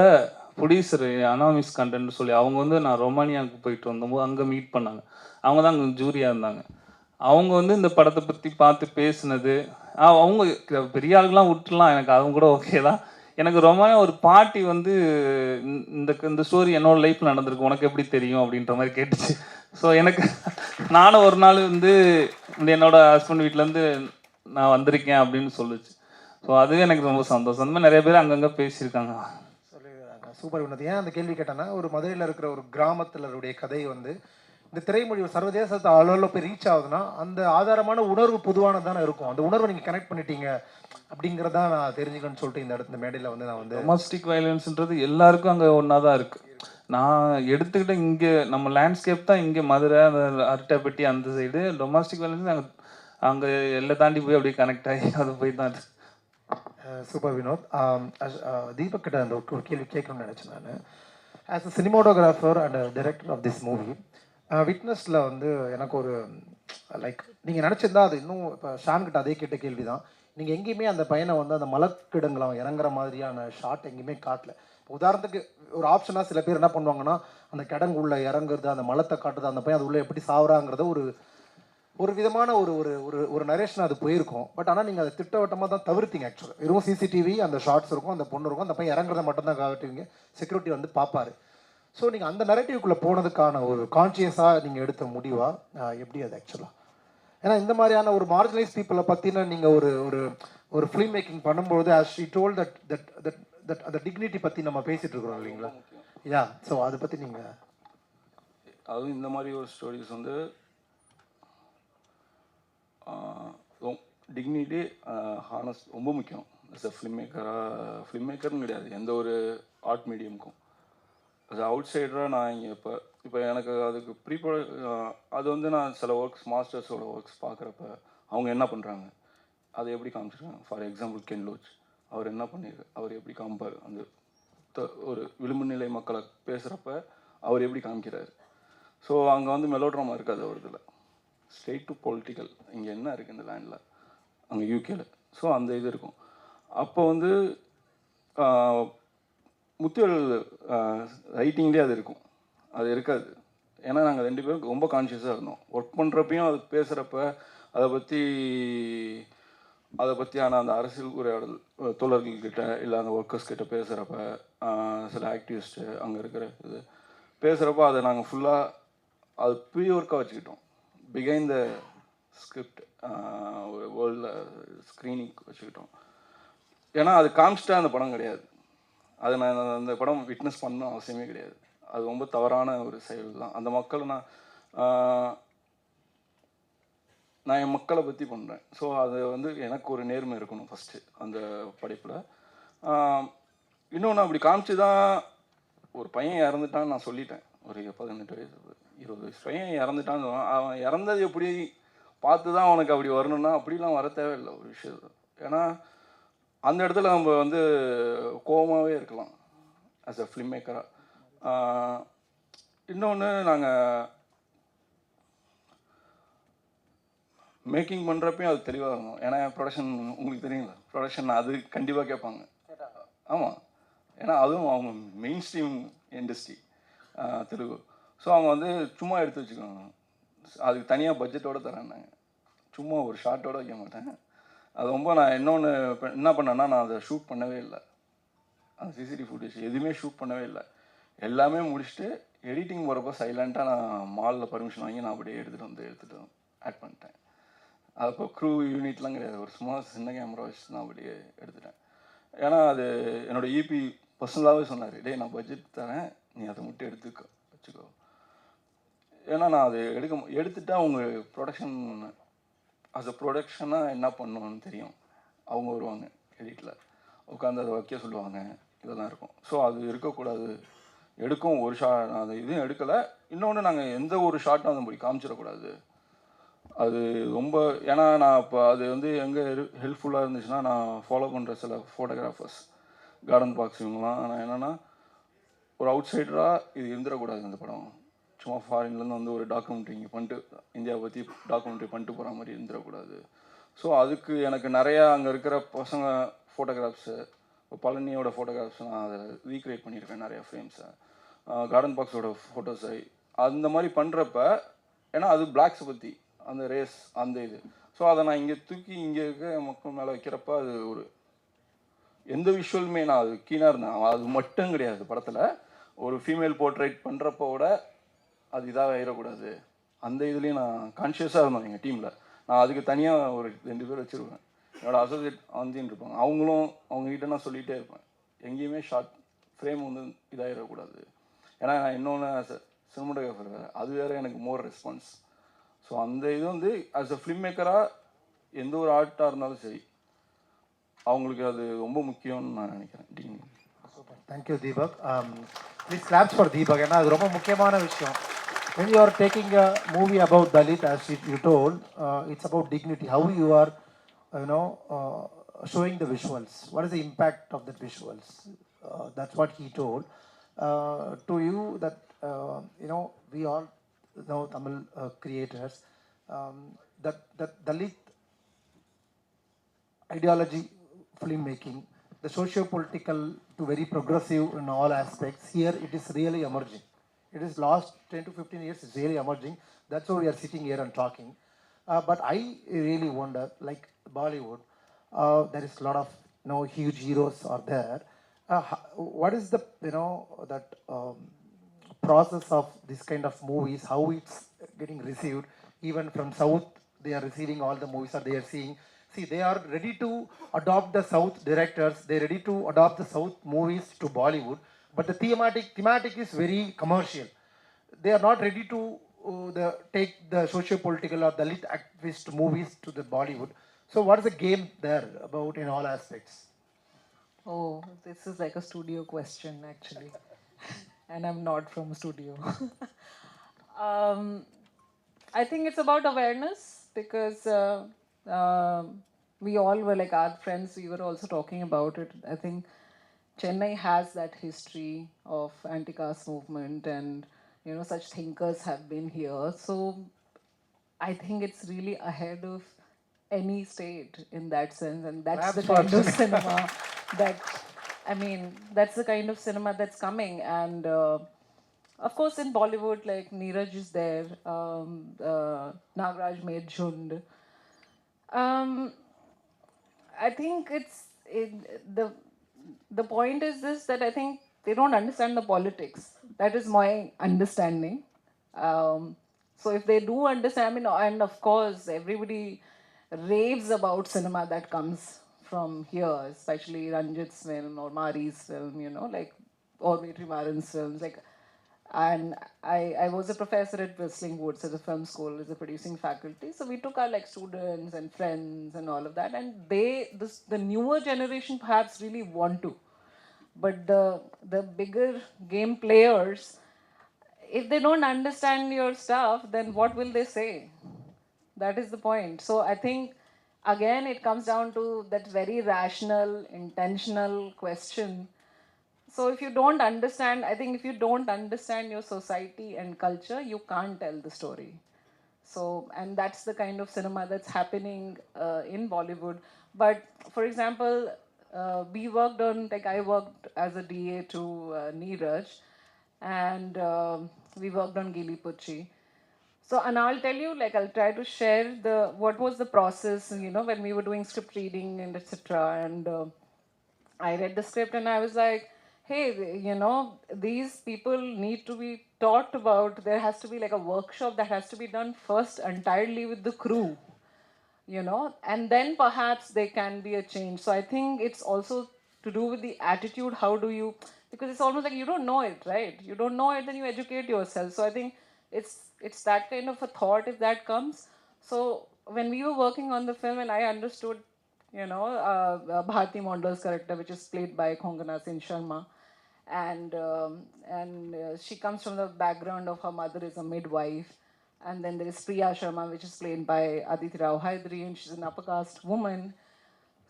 ப்ரொடியூசர் அனாமிஸ் கண்டென்ட் சொல்லி அவங்க வந்து நான் ரொமானியாவுக்கு போயிட்டு வந்தபோது அங்கே மீட் பண்ணாங்க. அவங்க தான் அங்கே ஜூரியாக இருந்தாங்க. அவங்க வந்து இந்த படத்தை பற்றி பார்த்து பேசுனது, அவங்க பெரிய ஆளுக்கெலாம் விட்டுலாம், எனக்கு அவங்க கூட ஓகே தான். எனக்கு ரொம்ப ஒரு பாட்டி வந்து இந்த ஸ்டோரி என்னோட லைஃப்பில் நடந்திருக்கு, உனக்கு எப்படி தெரியும் அப்படின்ற மாதிரி கேட்டுச்சு. ஸோ எனக்கு நானும் ஒரு நாள் வந்து என்னோட ஹஸ்பண்ட் வீட்டிலேருந்து நான் வந்திருக்கேன் அப்படின்னு சொல்லுச்சு. ஸோ அதுவே எனக்கு ரொம்ப சந்தோஷம். அந்த மாதிரி நிறைய பேர் அங்கங்கே பேசியிருக்காங்க. சூப்பர் வினோத். ஏன் அந்த கேள்வி கேட்டேன்னா, ஒரு மதுரையில் இருக்கிற ஒரு கிராமத்தினருடைய கதை வந்து இந்த திரைமொழி ஒரு சர்வதேசத்தை அளவில் போய் ரீச் ஆகுதுன்னா அந்த ஆதாரமான உணர்வு பொதுவானது தானே இருக்கும். அந்த உணர்வை நீங்கள் கனெக்ட் பண்ணிட்டீங்க அப்படிங்கிறத நான் தெரிஞ்சுக்கணும்னு சொல்லிட்டு இந்த மேடையில் வந்து நான் வந்து டொமஸ்டிக் வயலன்ஸ்ன்றது எல்லாருக்கும் அங்கே ஒன்றா தான் இருக்குது. நான் எடுத்துக்கிட்ட இங்கே நம்ம லேண்ட்ஸ்கேப் தான் இங்கே மதுரை, அந்த அரட்டைப்பட்டி அந்த சைடு. டொமஸ்டிக் வயலன்ஸ் அங்கே எல்லாம் தாண்டி போய் அப்படியே கனெக்ட் ஆகி அது போய் தான் அது. சூப்பர் வினோத். தீபக் கிட்ட அந்த ஒரு கேள்வி கேட்கணும்னு நினச்சேன் நான். As a cinematographer and director of this movie, விட்னஸில் வந்து எனக்கு ஒரு லைக் நீங்கள் நினச்சிருந்தா அது இன்னும் இப்போ ஷான்கிட்ட அதே கேட்ட கேள்வி தான். நீங்கள் எங்கேயுமே அந்த பையனை வந்து அந்த மலக்கிடங்களாம் இறங்குற மாதிரியான ஷாட் எங்கேயுமே காட்டல. உதாரணத்துக்கு ஒரு ஆப்ஷனாக சில பேர் என்ன பண்ணுவாங்கன்னா, அந்த கிடங்கு உள்ள இறங்குறது, அந்த மலத்தை காட்டுறது, அந்த பையன் அது உள்ளே எப்படி சாவுறாங்கிறத ஒரு விதமான ஒரு ஒரு ஒரு ஒரு நரேஷன் அது போயிருக்கும். பட் ஆனால் நீங்கள் அதை திட்டவட்டமாக தான் தவிர்த்தீங்க. ஆக்சுவலாக வெறும் சிசிடிவி, அந்த ஷார்ட்ஸ் இருக்கும், அந்த பொண்ணு இருக்கும், அந்த பையன் இறங்குறத மட்டும் தான் காட்டுவீங்க, செக்யூரிட்டி வந்து பார்ப்பாரு. ஸோ நீங்கள் அந்த நரேட்டிவ்குள்ளே போனதுக்கான ஒரு கான்ஷியஸாக நீங்கள் எடுத்த முடிவா எப்படி அது ஆக்சுவலாக? ஏன்னா இந்த மாதிரியான ஒரு மார்ஜினலைஸ் பீப்புளை பற்றின நீங்கள் ஒரு ஒரு ஒரு ஃபிலிம் மேக்கிங் பண்ணும்போது as she told that that that that அந்த டிக்னிட்டி பற்றி நம்ம பேசிகிட்டு இருக்கிறோம் இல்லைங்களா? யா, ஸோ அதை பற்றி நீங்கள் அதுவும் இந்த மாதிரி ஒரு ஸ்டோரிஸ் வந்து டிக்னிட்டி, ஹானஸ்ட் ரொம்ப முக்கியம். அஸ் அ ஃபிலிம் மேக்கர்னு கிடையாது, எந்த ஒரு ஆர்ட் மீடியமுக்கும். அது அவுட் சைடராக நான் இங்கே இப்போ எனக்கு அதுக்கு அது வந்து நான் சில ஒர்க்ஸ், மாஸ்டர்ஸோட ஒர்க்ஸ் பார்க்குறப்ப அவங்க என்ன பண்ணுறாங்க, அதை எப்படி காமிச்சிருக்காங்க. ஃபார் எக்ஸாம்பிள் கென் லோச், அவர் என்ன பண்ணியிருக்காரு, அவர் எப்படி காமிப்பார், அந்த ஒரு விளிம்பு நிலை மக்களை பேசுகிறப்ப அவர் எப்படி காமிக்கிறாரு. ஸோ அங்கே வந்து மெலோட்ராமா இருக்காது ஒரு இதில், ஸ்ட்ரெயிட் டு பொலிட்டிக்கல். இங்கே என்ன இருக்குது இந்த லேண்டில், அங்கே யூகேல. ஸோ அந்த இது இருக்கும். அப்போ வந்து முத்துவேல் ரைட்டிங்லேயே அது இருக்கும், அது இருக்காது. ஏன்னா நாங்கள் 2 பேரும் ரொம்ப கான்ஷியஸாக இருந்தோம். ஒர்க் பண்ணுறப்பையும் அது பேசுகிறப்ப அதை பற்றியான அந்த அரசியல் உரையாடல் தோழர்கள்கிட்ட இல்லை அந்த ஒர்க்கர்ஸ் கிட்ட பேசுகிறப்ப, சில ஆக்டிவிஸ்ட்டு அங்கே இருக்கிற இது பேசுகிறப்ப அதை நாங்கள் ஃபுல்லாக அது ப்ரீ ஒர்க்காக வச்சுக்கிட்டோம். பிகைண்ட் த ஸ்கிரிப்ட் ஒரு வேர்ல்டில் ஸ்க்ரீனிங் வச்சுக்கிட்டோம். ஏன்னா அது காமிச்சிட்டா அந்த படம் கிடையாது. அதை நான் அந்த படம் விட்னஸ் பண்ண அவசியமே கிடையாது. அது ரொம்ப தவறான ஒரு செயல் தான். அந்த மக்களை நான் என் மக்களை பற்றி பண்ணுறேன். ஸோ அது வந்து எனக்கு ஒரு நேர்மை இருக்கணும் ஃபஸ்ட்டு அந்த படைப்பில். இன்னொன்று அப்படி காமிச்சு தான் ஒரு பையன் இறந்துட்டான்னு நான் சொல்லிட்டேன். ஒரு 18 வயசு 20 வயசு பையன் இறந்துட்டான்னு, அவன் இறந்தது எப்படி பார்த்து தான் அவனுக்கு அப்படி வரணும்னா அப்படிலாம் வர தேவையில்லை ஒரு விஷயம். ஏன்னா அந்த இடத்துல நம்ம வந்து கோபமாகவே இருக்கலாம் ஆஸ் அ ஃபிலிம் மேக்கராக. இன்னொன்று நாங்கள் மேக்கிங் பண்ணுறப்பையும் அது தெளிவாக இருக்கும். ஏன்னா ப்ரொடக்ஷன் உங்களுக்கு தெரியுங்களா, ப்ரொடக்ஷன் அது கண்டிப்பாக கேட்பாங்க. ஆமாம், ஏன்னா அதுவும் அவங்க main stream industry Telugu. So அவங்க வந்து சும்மா எடுத்து வச்சுக்கோங்க, அதுக்கு தனியாக பட்ஜெட்டோடு தரேன்னாங்க. சும்மா ஒரு ஷார்ட்டோடு வைக்க மாட்டேன். அது ரொம்ப நான் இன்னொன்று என்ன பண்ணேன்னா, நான் அதை ஷூட் பண்ணவே இல்லை. அந்த சிசிடிவி ஃபுட்டேஜ் எதுவுமே ஷூட் பண்ணவே இல்லை. எல்லாமே முடிச்சுட்டு எடிட்டிங் போகிறப்ப சைலண்ட்டாக நான் மாலில் பர்மிஷன் வாங்கி நான் அப்படியே எடுத்துகிட்டு ஆட் பண்ணிட்டேன். அப்போ க்ரூ யூனிட்லாம் கிடையாது, ஒரு சும்மா சின்ன கேமரா வச்சு நான் அப்படியே எடுத்துட்டேன். ஏன்னா அது என்னோடய இபி பர்சனலாகவே சொன்னார், டே நான் பட்ஜெட் தரேன், நீ அதை மட்டும் வச்சுக்கோ. ஏன்னா நான் அது எடுத்துட்டா அவங்க ப்ரொடக்ஷன் அஸ் அ ப்ரொடக்ஷனாக என்ன பண்ணணும்னு தெரியும். அவங்க வருவாங்க எடிட்டில் உட்காந்து அதை வைக்க சொல்லுவாங்க, இதெல்லாம் இருக்கும். ஸோ அது இருக்கக்கூடாது, எடுக்கும் ஒரு ஷாட் அது இதுவும் எடுக்கலை. இன்னொன்று நாங்கள் எந்த ஒரு ஷாட்டும் அதை போய் காமிச்சிடக்கூடாது. அது ரொம்ப ஏன்னா நான் இப்போ அது வந்து எங்கே ஹெல்ப்ஃபுல்லாக இருந்துச்சுன்னா, நான் ஃபாலோ பண்ணுற சில ஃபோட்டோகிராஃபர்ஸ் கார்டன் பாக்ஸ் இவங்கலாம் நான் என்னென்னா ஒரு அவுட் சைடராக இது இருந்துடக்கூடாது இந்த படம். சும்மா ஃபாரின்லேருந்து வந்து ஒரு டாக்குமெண்ட்ரி இங்கே பண்ணிட்டு இந்தியாவை பற்றி டாக்குமெண்ட்ரி பண்ணிட்டு போகிற மாதிரி இருந்துடக்கூடாது. ஸோ அதுக்கு எனக்கு நிறையா அங்கே இருக்கிற பசங்க ஃபோட்டோகிராஃப்ஸு, இப்போ பழனியோட ஃபோட்டோகிராஃப்ஸ் நான் அதை ரீக்ரியேட் பண்ணியிருக்கேன் நிறையா ஃப்ரேம்ஸை, கார்டன் பாக்ஸோட ஃபோட்டோஸை அந்த மாதிரி பண்ணுறப்ப, ஏன்னா அது பிளாக்ஸை பற்றி அந்த ரேஸ் அந்த இது. ஸோ அதை நான் இங்கே தூக்கி இங்கே இருக்க மக்கள் மேலே வைக்கிறப்ப அது ஒரு எந்த விஷுவலுமே நான் அது கீனாக இருந்தேன். அது மட்டும் கிடையாது படத்தில் ஒரு ஃபீமேல் போர்ட்ரேட் பண்ணுறப்போட அது இதாக ஆகிடக்கூடாது. அந்த இதுலேயும் நான் கான்ஷியஸாக இருந்தோம் எங்கள் டீமில். நான் அதுக்கு தனியாக ஒரு 2 பேர் வச்சுருவேன். என்னோடய அசோசியேட் ஆந்தின்னு இருப்பாங்க. அவங்களும் அவங்ககிட்ட நான் சொல்லிகிட்டே இருப்பேன், எங்கேயுமே ஷார்ட் ஃப்ரேம் வந்து இதாகிடக்கூடாது. ஏன்னா நான் இன்னொன்று ஆஸ் அ சினிமாட்டோகிராஃபர் வேறு, அது வேறு எனக்கு மோர் ரெஸ்பான்ஸ். ஸோ அந்த இது வந்து ஆஸ் அ ஃபிலிம் மேக்கராக எந்த ஒரு ஆர்ட்டாக இருந்தாலும் சரி அவங்களுக்கு அது ரொம்ப முக்கியம்னு நான் நினைக்கிறேன். Team super, thank you Deepak. Please claps for Deepak. ஏன்னா அது ரொம்ப முக்கியமான விஷயம். When you are taking a movie about Dalit, as you told, it's about dignity. How you are, showing the visuals. What is the impact of the visuals? That's what he told. To you, that we all know Tamil creators. That Dalit ideology, filmmaking, the socio-political to very progressive in all aspects. Here it is really emerging. It is last 10 to 15 years, it's really emerging. That's why we are sitting here and talking. But I really wonder, like Bollywood, there is a lot of huge heroes are there. What is the that process of this kind of movies? How it's getting received? Even from South, they are receiving all the movies, or they are seeing. See, they are ready to adopt the South directors. They are ready to adopt the South movies to Bollywood. But the thematic is very commercial. They are not ready to take the socio-political or Dalit activist movies to the Bollywood. So what is the game there about in all aspects? Oh, this is like a studio question actually. And I'm not from a studio. I think it's about awareness because we all were like our friends, we were also talking about it. I think Chennai has that history of anti-caste movement, and such thinkers have been here. So I think it's really ahead of any state in that sense, and that's the kind of cinema that, I mean, that's the kind of cinema that's coming. And of course, in Bollywood, like Neeraj is there, Nagraj made Jhund. I think the point is this, that I think they don't understand the politics. That is my understanding. So if they do understand, I mean, and of course everybody raves about cinema that comes from here, especially Ranjit's film or Mari's film, like, or Vetrimaran's films, like. And I was a professor at Whistling Woods at the film school as a producing faculty. So we took our like students and friends and all of that, and the newer generation perhaps really want to, but the bigger game players, if they don't understand your stuff, then what will they say? That is the point. So I think again it comes down to that very rational, intentional question. So if you don't understand, I think if you don't understand your society and culture, you can't tell the story. So, and that's the kind of cinema that's happening in Bollywood. But for example, we worked on, like I worked as a DA to Neeraj, and we worked on Gili Pucci. So, and I'll tell you, like, I'll try to share what was the process, when we were doing script reading and etc. And I read the script and I was like, hey, these people need to be taught about. There has to be like a workshop that has to be done first entirely with the crew, and then perhaps there can be a change. So I think it's also to do with the attitude. How do you, because it's almost like you don't know it, right? You don't know it, then you educate yourself. So I think it's that kind of a thought, if that comes. So when we were working on the film and I understood, Bharti Mondal's character, which is played by Khongana Singh Sharma, and she comes from the background of her mother is a midwife, and then there is Priya Sharma, which is played by Aditi Rao Hydari, and she's an upper caste woman.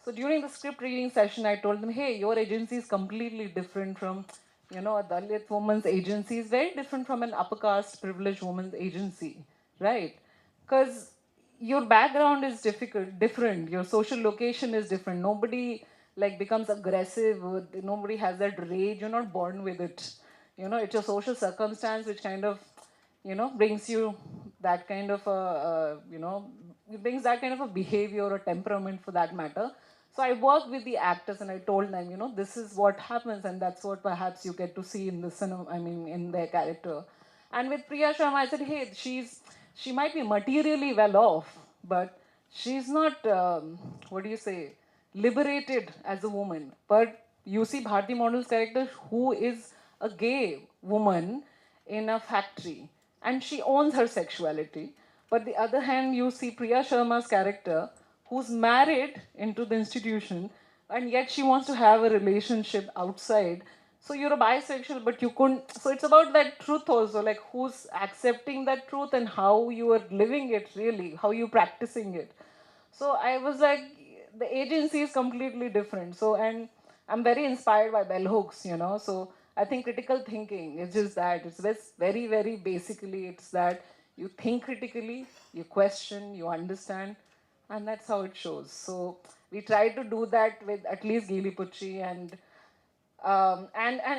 So during the script reading session, I told them, hey, your agency is completely different from, a Dalit woman's agency is very different from an upper caste privileged woman's agency, right? Because your background is different, your social location is different. Nobody like becomes aggressive, or nobody has that rage. You're not born with it. It's a social circumstance which kind of, brings you that kind of it brings that kind of a behavior or temperament for that matter. So I worked with the actors and I told them, this is what happens, and that's what perhaps you get to see in the cinema, I mean, in their character. And with Priya Sharma, I said, hey, she might be materially well off, but she's not, what do you say, liberated as a woman. But you see Bharti Model's character, who is a gay woman in a factory, and she owns her sexuality. But the other hand, you see Priya Sharma's character, who's married into the institution, and yet she wants to have a relationship outside. So you're a bisexual, but you couldn't. So it's about that truth also, like who's accepting that truth and how you are living it really, how you practicing it. So I was like, the agency is completely different. So, and I'm very inspired by bell hooks, So I think critical thinking is just that. It's this very, very basically, it's that you think critically, you question, you understand, and that's how it shows. So we try to do that with at least Gili Pucci, and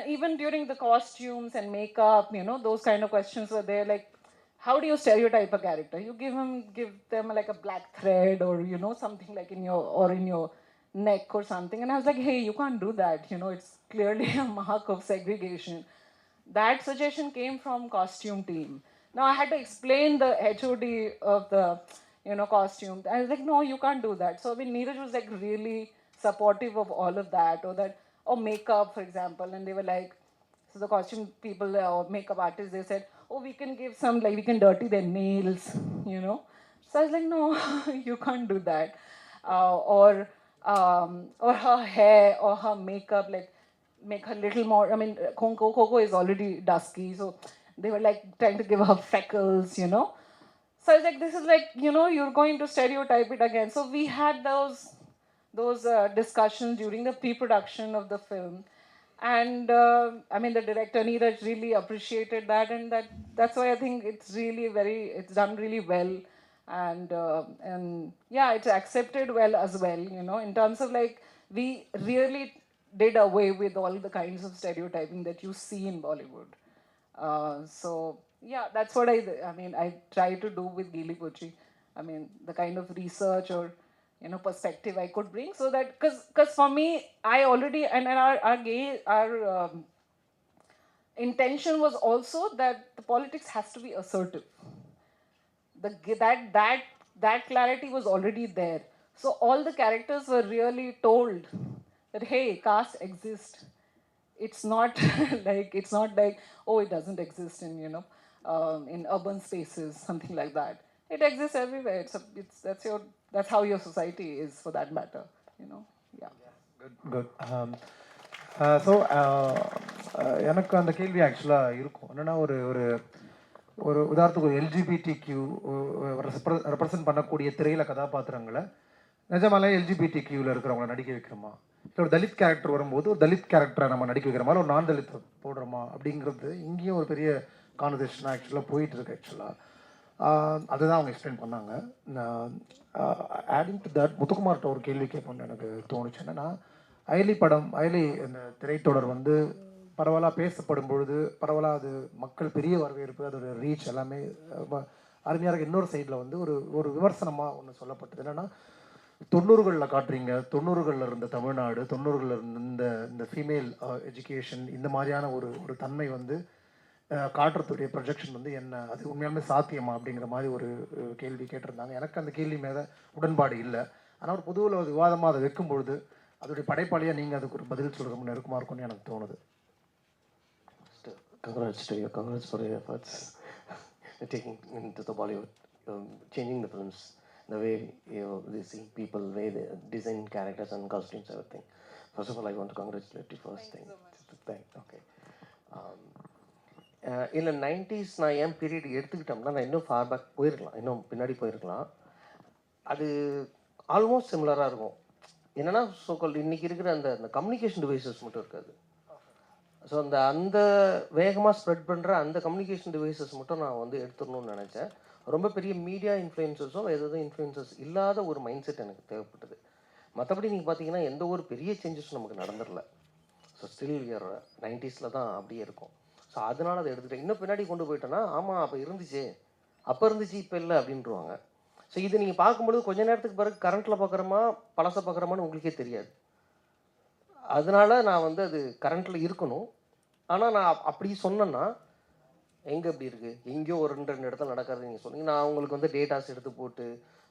even during the costumes and makeup, those kind of questions were there. Like, how do you stereotype a character? You give them like a black thread, or something like in your neck or something. And I was like, hey, you can't do that. It's clearly a mark of segregation. That suggestion came from costume team. Now I had to explain the HOD of the costume. I was like, no, you can't do that. So I mean, Neeraj was like really supportive of all of that, or makeup, for example. And they were like, so the costume people or makeup artists, they said, oh, we can give some, like we can dirty their nails. So I was like, no, you can't do that. Or her hair or her makeup, like make her little more. I mean, Coco is already dusky, so they were like trying to give her freckles. So I was like, this is like, you're going to stereotype it again. So we had those discussions during the pre-production of the film, and I mean, the director Neeraj really appreciated that, and that's why I think it's done really well, and yeah, it's accepted well as well. In terms of like, we really did away with all the kinds of stereotyping that you see in Bollywood. So yeah, that's what I mean. I try to do with Gili Pucci. I mean, the kind of research or perspective I could bring, so that because for me, I already and our intention was also that the politics has to be assertive. That clarity was already there. So all the characters were really told that hey, caste exists. It's not it's not like, oh, it doesn't exist in urban spaces, something like that. It exists everywhere. That's how your society is, for that matter. Yeah. Good. So எனக்கு அந்த கேள்வி ஆக்சுவலாக இருக்கும். என்னென்னா ஒரு ஒரு ஒரு உதாரணத்துக்கு ஒரு எல்ஜிபிடி கியூ ரெப்ரசன்ட் பண்ணக்கூடிய திரையில கதாபாத்திரங்களை நிஜமாலே எல்ஜிபிடி கியூவில் இருக்கிறவங்கள நடிக்க வைக்கிறோமா, இல்லை ஒரு தலித் கேரக்டர் வரும்போது ஒரு தலித் கேரக்டரை நம்ம நடிக்க வைக்கிறோமா, ஒரு நான் தலித் போடுறோமா அப்படிங்கிறது இங்கேயும் ஒரு பெரிய கான்வர்சேஷன் ஆக்சுவலாக போயிட்டு இருக்கு. ஆக்சுவலாக அதுதான் அவங்க எக்ஸ்பிளைன் பண்ணாங்க. ஆடிங் டு தட், முத்துக்குமார்கிட்ட ஒரு கேள்வி கேட்போம்னு எனக்கு தோணுச்சு. என்னென்னா, அயலி படம், அயலி இந்த திரைத்தொடர் வந்து பரவலாக பேசப்படும் பொழுது பரவலாக அது மக்கள் பெரிய வரவேற்பு, அதோட ரீச் எல்லாமே ரொம்ப அருமையாக இருக்குது. இன்னொரு சைடில் வந்து ஒரு ஒரு விமர்சனமாக ஒன்று சொல்லப்பட்டது. என்னென்னா, 90களில் காட்டுறீங்க, 90களில் இருந்த தமிழ்நாடு, 90களில் இருந்த இந்த இந்த ஃபீமேல் எஜுகேஷன், இந்த மாதிரியான ஒரு ஒரு தன்மை வந்து காட்டுறதுடைய ப்ரொஜெக்ஷன் வந்து என்ன, அது உண்மையாலுமே சாத்தியமா அப்படிங்கிற மாதிரி ஒரு கேள்வி கேட்டிருந்தாங்க. எனக்கு அந்த கேள்வி மேலே உடன்பாடு இல்லை. ஆனால் ஒரு பொதுவில் ஒரு விவாதமாக அதை வைக்கும் பொழுது அதோடைய படைப்பாளியாக நீங்கள் அதுக்கு ஒரு பதில் சொல்கிற நெருக்கமாக இருக்கும்னு எனக்கு தோணுது. Congrats for your efforts taking into the Bollywood, changing the films, the way they see people, way they design characters and costumes, everything. First of all, I want to congratulate you first thing. Okay. இல்லை 90s நான் ஏன் period எடுத்துக்கிட்டோம்னா நான் இன்னும் for back போயிருக்கலாம், இன்னும் பின்னாடி போயிருக்கலாம். அது ஆல்மோஸ்ட் சிமிலராக இருக்கும். என்னென்னா ஸோகால்டு இன்றைக்கி இருக்கிற அந்த அந்த கம்யூனிகேஷன் டிவைசஸ் மட்டும் இருக்காது. ஸோ அந்த வேகமாக ஸ்ப்ரெட் பண்ணுற அந்த கம்யூனிகேஷன் டிவைசஸ் மட்டும் நான் வந்து எடுத்துடணும்னு நினச்சேன். ரொம்ப பெரிய மீடியா இன்ஃப்ளூயன்சஸோ எதாவது இன்ஃப்ளூயன்சஸ் இல்லாத ஒரு மைண்ட் செட் எனக்கு தேவைப்பட்டது. மற்றபடி நீங்கள் பார்த்தீங்கன்னா எந்த ஒரு பெரிய சேஞ்சஸும் நமக்கு நடந்துடல. ஸோ ஸ்டில் இயர் 90ஸில் தான் அப்படியே இருக்கும். ஸோ அதனால் அதை எடுத்துகிட்டேன். இன்னும் பின்னாடி கொண்டு போயிட்டேன்னா ஆமாம் அப்போ இருந்துச்சு, அப்போ இருந்துச்சு இப்போ இல்லை அப்படின்ட்டுருவாங்க. ஸோ இது நீங்கள் பார்க்கும்பொழுது கொஞ்ச நேரத்துக்கு பிறகு கரண்ட்டில் பார்க்குறோமா பழசை பார்க்குறோமான்னு உங்களுக்கே தெரியாது. அதனால நான் வந்து அது கரண்ட்டில் இருக்கணும். ஆனால் நான் அப்படி சொன்னேன்னா எங்கே எப்படி இருக்குது, எங்கேயோ ஒரு 2 இடத்துல நடக்கிறது நீங்கள் சொன்னீங்க. நான் அவங்களுக்கு வந்து டேட்டாஸ் எடுத்து போட்டு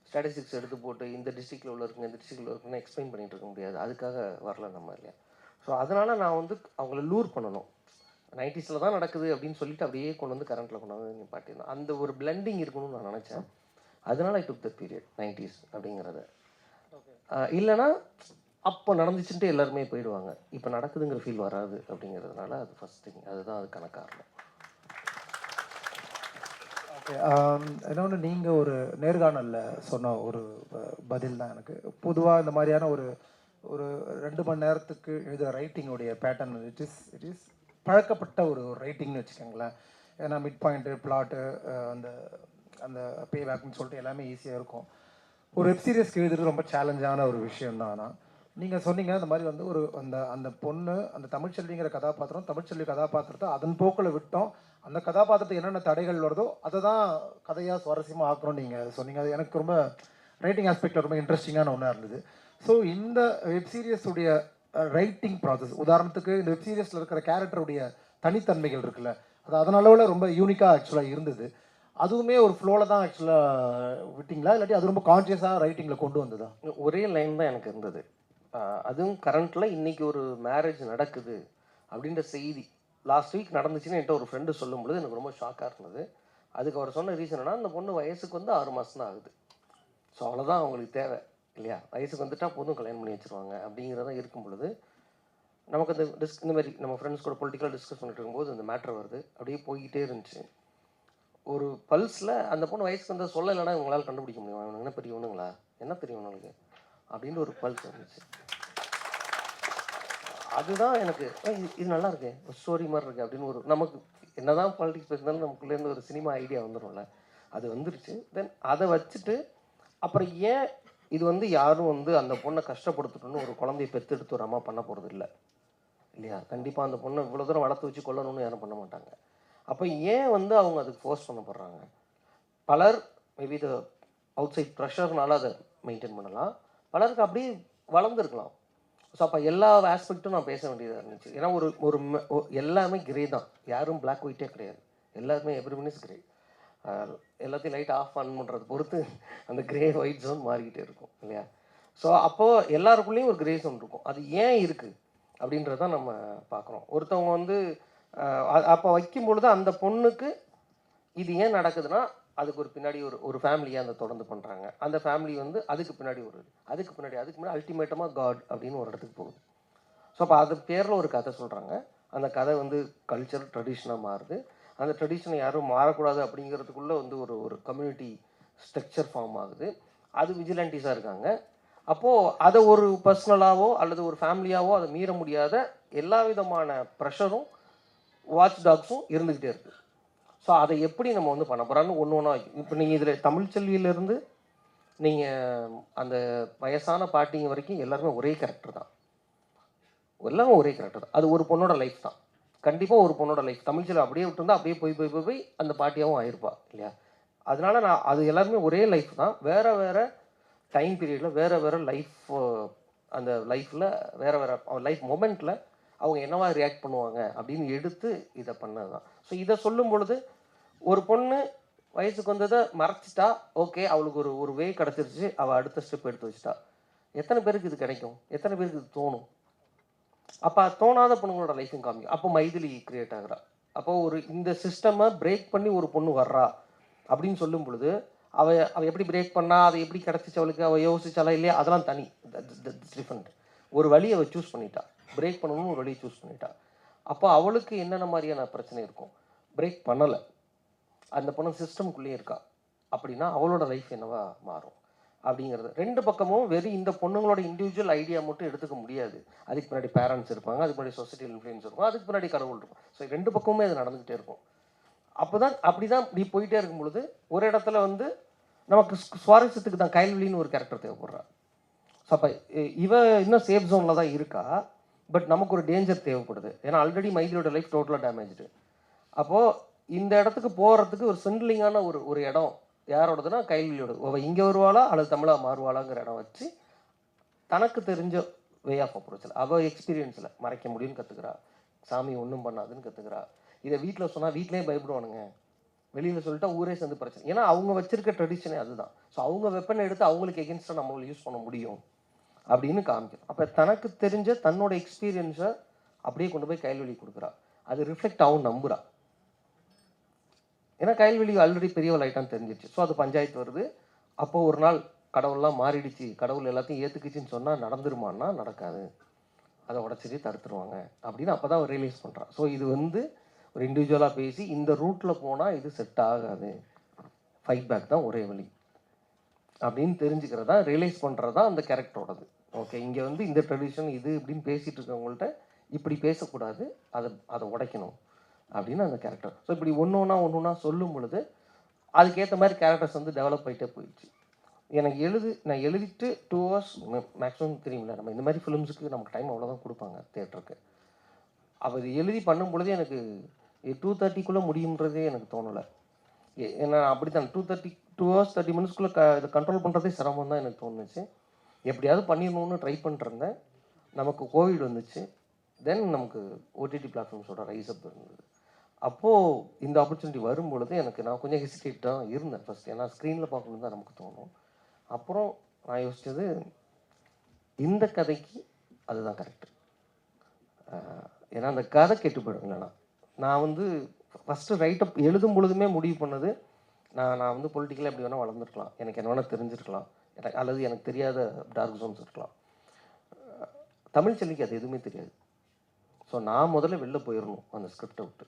ஸ்டாட்டிஸ்டிக்ஸ் எடுத்து போட்டு இந்த டிஸ்ட்ரிக்டில் உள்ள இருக்குங்க இந்த டிஸ்ட்ரிக்டில் இருக்குன்னு எக்ஸ்பிளைன் பண்ணிகிட்டு இருக்க முடியாது. அதுக்காக வரல நம்ம இல்லையா. ஸோ அதனால் நான் வந்து அவங்கள லூர் பண்ணணும். 90ஸில் தான் நடக்குது அப்படின்னு சொல்லிட்டு அப்படியே கொண்டு வந்து கரண்ட்டில் கொண்டு வந்து நிப்பாட்டிடணும். அந்த ஒரு பிளெண்டிங் இருக்கணும்னு நான் நினச்சேன். அதனால் ஐ டுக் த பீரியட் 90s அப்படிங்கிறத. இல்லைன்னா அப்போ நடந்துச்சுன்ட்டு எல்லாருமே போயிடுவாங்க, இப்போ நடக்குதுங்கிற ஃபீல் வராது அப்படிங்கிறதுனால அது ஃபஸ்ட் திங், அதுதான் அதுக்கான காரணம். ஓகே. இன்னொன்று நீங்கள் ஒரு நேர்காணலில் சொன்ன ஒரு பதில் தான் எனக்கு. பொதுவாக இந்த மாதிரியான ஒரு ஒரு 2 மணி நேரத்துக்கு எழுதுகிற ரைட்டிங்குடைய பேட்டர்ன் இட் இஸ் பழக்கப்பட்ட ஒரு ரைட்டிங்னு வச்சுக்கோங்களேன். ஏன்னா மிட் பாயிண்ட்டு பிளாட்டு அந்த அந்த பே பேக்னு சொல்லிட்டு எல்லாமே ஈஸியாக இருக்கும். ஒரு வெப் சீரிஸ்க்கு எழுதுறது ரொம்ப சேலஞ்சான ஒரு விஷயம் தான். ஆனால் நீங்கள் சொன்னீங்க அந்த மாதிரி வந்து ஒரு அந்த அந்த பொண்ணு அந்த தமிழ்ச்செல்விங்கிற கதாபாத்திரம் தமிழ்ச்செல்வி கதாபாத்திரத்தை அதன் போக்கில் விட்டோம். அந்த கதாபாத்திரத்துக்கு என்னென்ன தடைகள் வருதோ அதை தான் கதையாக சுவாரஸ்யமாக ஆக்கணும்னு நீங்கள் சொன்னீங்க. அது எனக்கு ரொம்ப ரைட்டிங் ஆஸ்பெக்டில் ரொம்ப இன்ட்ரெஸ்டிங்கான ஒன்றா இருந்தது. ஸோ இந்த வெப் சீரியஸுடைய ரைட்டிங் ப்ராசஸ், உதாரணத்துக்கு இந்த வெப் சீரியஸில் இருக்கிற கேரக்டருடைய தனித்தன்மைகள் இருக்குல்ல, அது அதனால ரொம்ப யூனிக்காக ஆக்சுவலாக இருந்தது. அதுவுமே ஒரு ஃப்ளோவில் தான் ஆக்சுவலாக விட்டிங்களா, இல்லாட்டி அது ரொம்ப கான்ஷியஸாக ரைட்டிங்கில் கொண்டு வந்ததா? ஒரே லைன் தான் எனக்கு இருந்தது. அதுவும் கரண்ட்டில் இன்றைக்கி ஒரு மேரேஜ் நடக்குது அப்படின்ற செய்தி லாஸ்ட் வீக் நடந்துச்சுன்னு என்கிட்ட ஒரு ஃப்ரெண்டு சொல்லும்பொழுது எனக்கு ரொம்ப ஷாக்காக இருந்தது. அதுக்கு அவர் சொன்ன ரீசன் என்னன்னா, அந்த பொண்ணு வயசுக்கு வந்து 6 மாதம் தான் ஆகுது. ஸோ அவ்வளோதான் அவங்களுக்கு தேவை இல்லையா. வயசுக்கு வந்துட்டால் போதும் கல்யாணம் பண்ணி வச்சுருவாங்க அப்படிங்கிறதான் இருக்கும் பொழுது நமக்கு அந்த இந்த மாதிரி நம்ம ஃப்ரெண்ட்ஸ் கூட பொலிட்டிக்கலாக டிஸ்கஸ் பண்ணிட்டு இருக்கும்போது அந்த மேட்ரு வருது. அப்படியே போய்கிட்டே இருந்துச்சு. ஒரு பல்ஸில் அந்த பொண்ணு வயசுக்கு வந்து சொல்லலைன்னா இவங்களால் கண்டுபிடிக்க முடியும், அவனுக்கு என்ன பெரியவனுங்களா, என்ன தெரியும் அவனுக்கு அப்படின்னு ஒரு பல்ஸ் இருந்துச்சு. அதுதான் எனக்கு இது நல்லா இருக்கு, ஒரு ஸ்டோரி மாதிரி இருக்குது அப்படின்னு ஒரு நமக்கு என்னதான் பாலிடிக்ஸ் பேசினாலும் நமக்குள்ளேருந்து ஒரு சினிமா ஐடியா வந்துடும்ல, அது வந்துருச்சு. தென் அதை வச்சுட்டு அப்புறம் ஏன் இது வந்து யாரும் வந்து அந்த பொண்ணை கஷ்டப்படுத்தணும்னு ஒரு குழந்தைய பெற்றெடுத்து ஒரு அம்மா பண்ண போகிறது இல்லை இல்லையா. கண்டிப்பாக அந்த பொண்ணை இவ்வளோ தூரம் வளர்த்து வச்சு கொல்லணும்னு யாரும் பண்ண மாட்டாங்க. அப்போ ஏன் வந்து அவங்க அதுக்கு ஃபோர்ஸ் பண்ணப்படுறாங்க? பலர் மேபி த அவுட் சைட் ப்ரெஷர்னால அதை மெயின்டைன் பண்ணலாம், பலருக்கு அப்படியே வளர்ந்துருக்கலாம். ஸோ அப்போ எல்லா ஆஸ்பெக்ட்டும் நான் பேச வேண்டியதாக இருந்துச்சு. ஏன்னா ஒரு ஒரு எல்லாமே கிரே தான், யாரும் பிளாக் ஒயிட்டே கிடையாது, எல்லாருமே எவ்ரி இஸ் கிரே. எல்லாத்தையும் லைட் ஆஃப் ஆன் பண்ணுறது பொறுத்து அந்த கிரே ஒயிட் ஜோன் மாறிக்கிட்டே இருக்கும் இல்லையா. ஸோ அப்போது எல்லாருக்குள்ளேயும் ஒரு கிரே ஜோன் இருக்கும். அது ஏன் இருக்குது அப்படின்றதான் நம்ம பார்க்குறோம். ஒருத்தவங்க வந்து அப்போ வைக்கும் பொழுது அந்த பொண்ணுக்கு இது ஏன் நடக்குதுன்னா அதுக்கு ஒரு பின்னாடி ஒரு ஃபேமிலியாக அந்த தொடர்ந்து பண்ணுறாங்க. அந்த ஃபேமிலி வந்து அதுக்கு பின்னாடி அதுக்கு முன்னாடி அல்டிமேட்டமாக காட் அப்படின்னு ஒரு இடத்துக்கு போகுது. ஸோ அப்போ அது பேரில் ஒரு கதை சொல்கிறாங்க. அந்த கதை வந்து கல்ச்சர் ட்ரெடிஷனாக மாறுது. அந்த ட்ரெடிஷனை யாரும் மாறக்கூடாது அப்படிங்கிறதுக்குள்ளே வந்து ஒரு கம்யூனிட்டி ஸ்ட்ரக்சர் ஃபார்ம் ஆகுது. அது விஜிலண்டிஸாக இருக்காங்க. அப்போது அதை ஒரு பர்சனலாகவோ அல்லது ஒரு ஃபேமிலியாவோ அதை மீற முடியாத எல்லா விதமான ப்ரெஷரும் வாட்ச் டாக்ஸும் இருந்துக்கிட்டே இருக்குது. ஸோ அதை எப்படி நம்ம வந்து பண்ண போகிறான்னு ஒன்று ஒன்றா இப்போ நீங்கள் இதில் தமிழ்ச்செல்வியிலேருந்து நீங்கள் அந்த வயசான பாட்டிங்க வரைக்கும் எல்லாருமே ஒரே கேரக்டர் தான், எல்லாமே ஒரே கேரக்டர் தான். அது ஒரு பொண்ணோட லைஃப் தான், கண்டிப்பாக ஒரு பொண்ணோட லைஃப். தமிழ்ச்செல்வி அப்படியே விட்டுருந்தா அப்படியே போய் அந்த பாட்டியாகவும் ஆயிருப்பா இல்லையா. அதனால நான் அது எல்லாருமே ஒரே லைஃப் தான், வேறு வேறு டைம் பீரியடில் வேறு வேறு லைஃப், அந்த லைஃப்பில் வேறு வேறு லைஃப் மொமெண்ட்டில் அவங்க என்னவா ரியாக்ட் பண்ணுவாங்க அப்படின்னு எடுத்து இதை பண்ணது தான். ஸோ இதை சொல்லும் பொழுது ஒரு பொண்ணு வயசுக்கு வந்ததை மறைச்சிட்டா ஓகே, அவளுக்கு ஒரு வே கிடச்சிருச்சு, அவள் அடுத்த ஸ்டெப் எடுத்து வச்சுட்டா. எத்தனை பேருக்கு இது கிடைக்கும், எத்தனை பேருக்கு இது தோணும்? அப்போ தோணாத பொண்ணுங்களோட லைஃபும் காமிக்கும். அப்போ மைதிலி கிரியேட் ஆகுறா. அப்போ இந்த சிஸ்டமை பிரேக் பண்ணி ஒரு பொண்ணு வர்றா அப்படின்னு சொல்லும் பொழுது அவள் எப்படி பிரேக் பண்ணா, அதை எப்படி கிடச்சிச்சு அவளுக்கு, அவள் யோசிச்சாலா இல்லையா, அதெல்லாம் தனி டிஃப்ரெண்ட். ஒரு வழியை அவள் சூஸ் பண்ணிட்டா, பிரேக் பண்ணணும்னு ஒரு வழியை சூஸ் பண்ணிட்டா. அப்போ அவளுக்கு என்னென்ன மாதிரியான பிரச்சனை இருக்கும், பிரேக் பண்ணலை, அந்த பொண்ணு சிஸ்டம்குள்ளேயே இருக்கா அப்படின்னா அவளோட லைஃப் என்னவா மாறும் அப்படிங்கிறது. ரெண்டு பக்கமும் வெறும் இந்த பொண்ணுங்களோட இண்டிவிஜுவல் ஐடியா மட்டும் எடுத்துக்க முடியாது. அதுக்கு பின்னாடி பேரண்ட்ஸ் இருப்பாங்க, அதுக்கு முன்னாடி சொசைட்டியில் இன்ஃப்ளூயன்ஸ் இருக்கும், அதுக்கு பின்னாடி கடவுள் இருக்கும். ஸோ ரெண்டு பக்கமுமே அது நடந்துகிட்டே இருக்கும். அப்படிதான் இப்படி போயிட்டே இருக்கும் பொழுது ஒரு இடத்துல வந்து நமக்கு சுவாரஸ்யத்துக்கு தான் கைல்வெளின்னு ஒரு கேரக்டர் தேவைப்படுறா. ஸோ அப்போ இவ இன்னும் சேஃப் ஜோனில் தான் இருக்கா, பட் நமக்கு ஒரு டேஞ்சர் தேவைப்படுது. ஏன்னா ஆல்ரெடி மைதிலியோட லைஃப் டோட்டலாக டேமேஜ்டு. அப்போது இந்த இடத்துக்கு போகிறதுக்கு ஒரு சென்ட்லிங்கான ஒரு இடம் யாரோடதுன்னா கைல்வெளியோட. அவள் இங்கே வருவாளா அல்லது தமிழா மாறுவாளாங்கிற இடம் வச்சு தனக்கு தெரிஞ்ச வே ஆஃப் அப்ரோச்சில் அவள் எக்ஸ்பீரியன்ஸில் மறைக்க முடியும்னு கற்றுக்கிறா, சாமி ஒன்றும் பண்ணாதுன்னு கற்றுக்கிறா. இதை வீட்டில் சொன்னால் வீட்டிலேயே பயப்படுவானுங்க, வெளியில் சொல்லிட்டா ஊரே சேர்ந்து பிரச்சனை. ஏன்னா அவங்க வச்சிருக்க ட்ரெடிஷனே அதுதான். ஸோ அவங்க வெப்பனை எடுத்து அவங்களுக்கு எகென்ஸ்டாக நம்மளால் யூஸ் பண்ண முடியும் அப்படின்னு காமிக்கணும். அப்போ தனக்கு தெரிஞ்ச தன்னோட எக்ஸ்பீரியன்ஸை அப்படியே கொண்டு போய் கைல்வெளி கொடுக்குறா. அது ரிஃப்ளெக்ட் ஆகும் நம்புறா. ஏன்னா கைல்வெளி ஆல்ரெடி பெரியவள் ஆகிட்டான்னு தெரிஞ்சிச்சு. ஸோ அது பஞ்சாயத்து வருது. அப்போது ஒரு நாள் கடவுள்லாம் மாறிடுச்சு, கடவுள் எல்லாத்தையும் ஏற்றுக்குச்சின்னு சொன்னால் நடந்துருமான்னா நடக்காது, அதை உடச்சிட்டு தடுத்துருவாங்க அப்படின்னு அப்போ தான் அவர் ரியலைஸ் பண்ணுறான். ஸோ இது வந்து ஒரு இண்டிவிஜுவலாக பேசி இந்த ரூட்டில் போனால் இது செட் ஆகாது, ஃபைட் பேக் தான் ஒரே வழி அப்படின்னு தெரிஞ்சுக்கிறதா, ரியலைஸ் பண்ணுறது தான் அந்த கேரக்டரோடது. ஓகே, இங்கே வந்து இந்த ட்ரெடிஷன் இது இப்படின்னு பேசிகிட்டு இருக்கவங்கள்ட்ட இப்படி பேசக்கூடாது, அதை உடைக்கணும் அப்படின்னு அந்த கேரக்டர். ஸோ இப்படி ஒன்று ஒன்றா சொல்லும் பொழுது அதுக்கேற்ற மாதிரி கேரக்டர்ஸ் வந்து டெவலப் ஆகிட்டே போயிடுச்சு. எனக்கு நான் எழுதிட்டு 2 hours மேக்ஸிமம் தெரியுமில்ல, நம்ம இந்த மாதிரி ஃபிலிம்ஸுக்கு நமக்கு டைம் அவ்வளோதான் கொடுப்பாங்க தேட்டருக்கு. அப்போ இது எழுதி பண்ணும் பொழுது எனக்கு 2:30 முடியுன்றதே எனக்கு தோணலை. ஏன்னா அப்படி தான் 2 hours 30 minutesக்குள்ளே இதை கண்ட்ரோல் பண்ணுறதே சிரமம் தான் எனக்கு தோணுச்சு. எப்படியாவது பண்ணிடணும்னு ட்ரை பண்ணிட்டுருந்தேன். நமக்கு கோவிட் வந்துச்சு. தென் நமக்கு ஓடிடி பிளாட்ஃபார்ம்ஸோட ரைஸ் அப் இருந்தது. அப்போது இந்த ஆப்பர்ச்சுனிட்டி வரும்பொழுது நான் கொஞ்சம் ஹெசிடேட் தான் இருந்தேன் ஃபஸ்ட். ஏன்னா ஸ்க்ரீனில் பார்க்கணுன்னு தான் நமக்கு தோணும். அப்புறம் நான் யோசித்தது, இந்த கதைக்கு அதுதான் கரெக்டு. ஏன்னா அந்த கதை கெட்டு போயிடும். இல்லைனா நான் வந்து ஃபஸ்ட்டு ரைட்டப் எழுதும் பொழுதுமே முடிவு பண்ணது, நான் வந்து பொலிட்டிக்கலாக எப்படி வேணால் வளர்ந்துருக்கலாம், எனக்கு என்ன வேணால் தெரிஞ்சிருக்கலாம், அல்லது எனக்கு தெரியாத டார்க் ஜோன்ஸ் இருக்கலாம். தமிழ் செல்விக்கு அது எதுவுமே தெரியாது. ஸோ நான் முதல்ல வெளில போயிடணும் அந்த ஸ்கிரிப்டை விட்டு.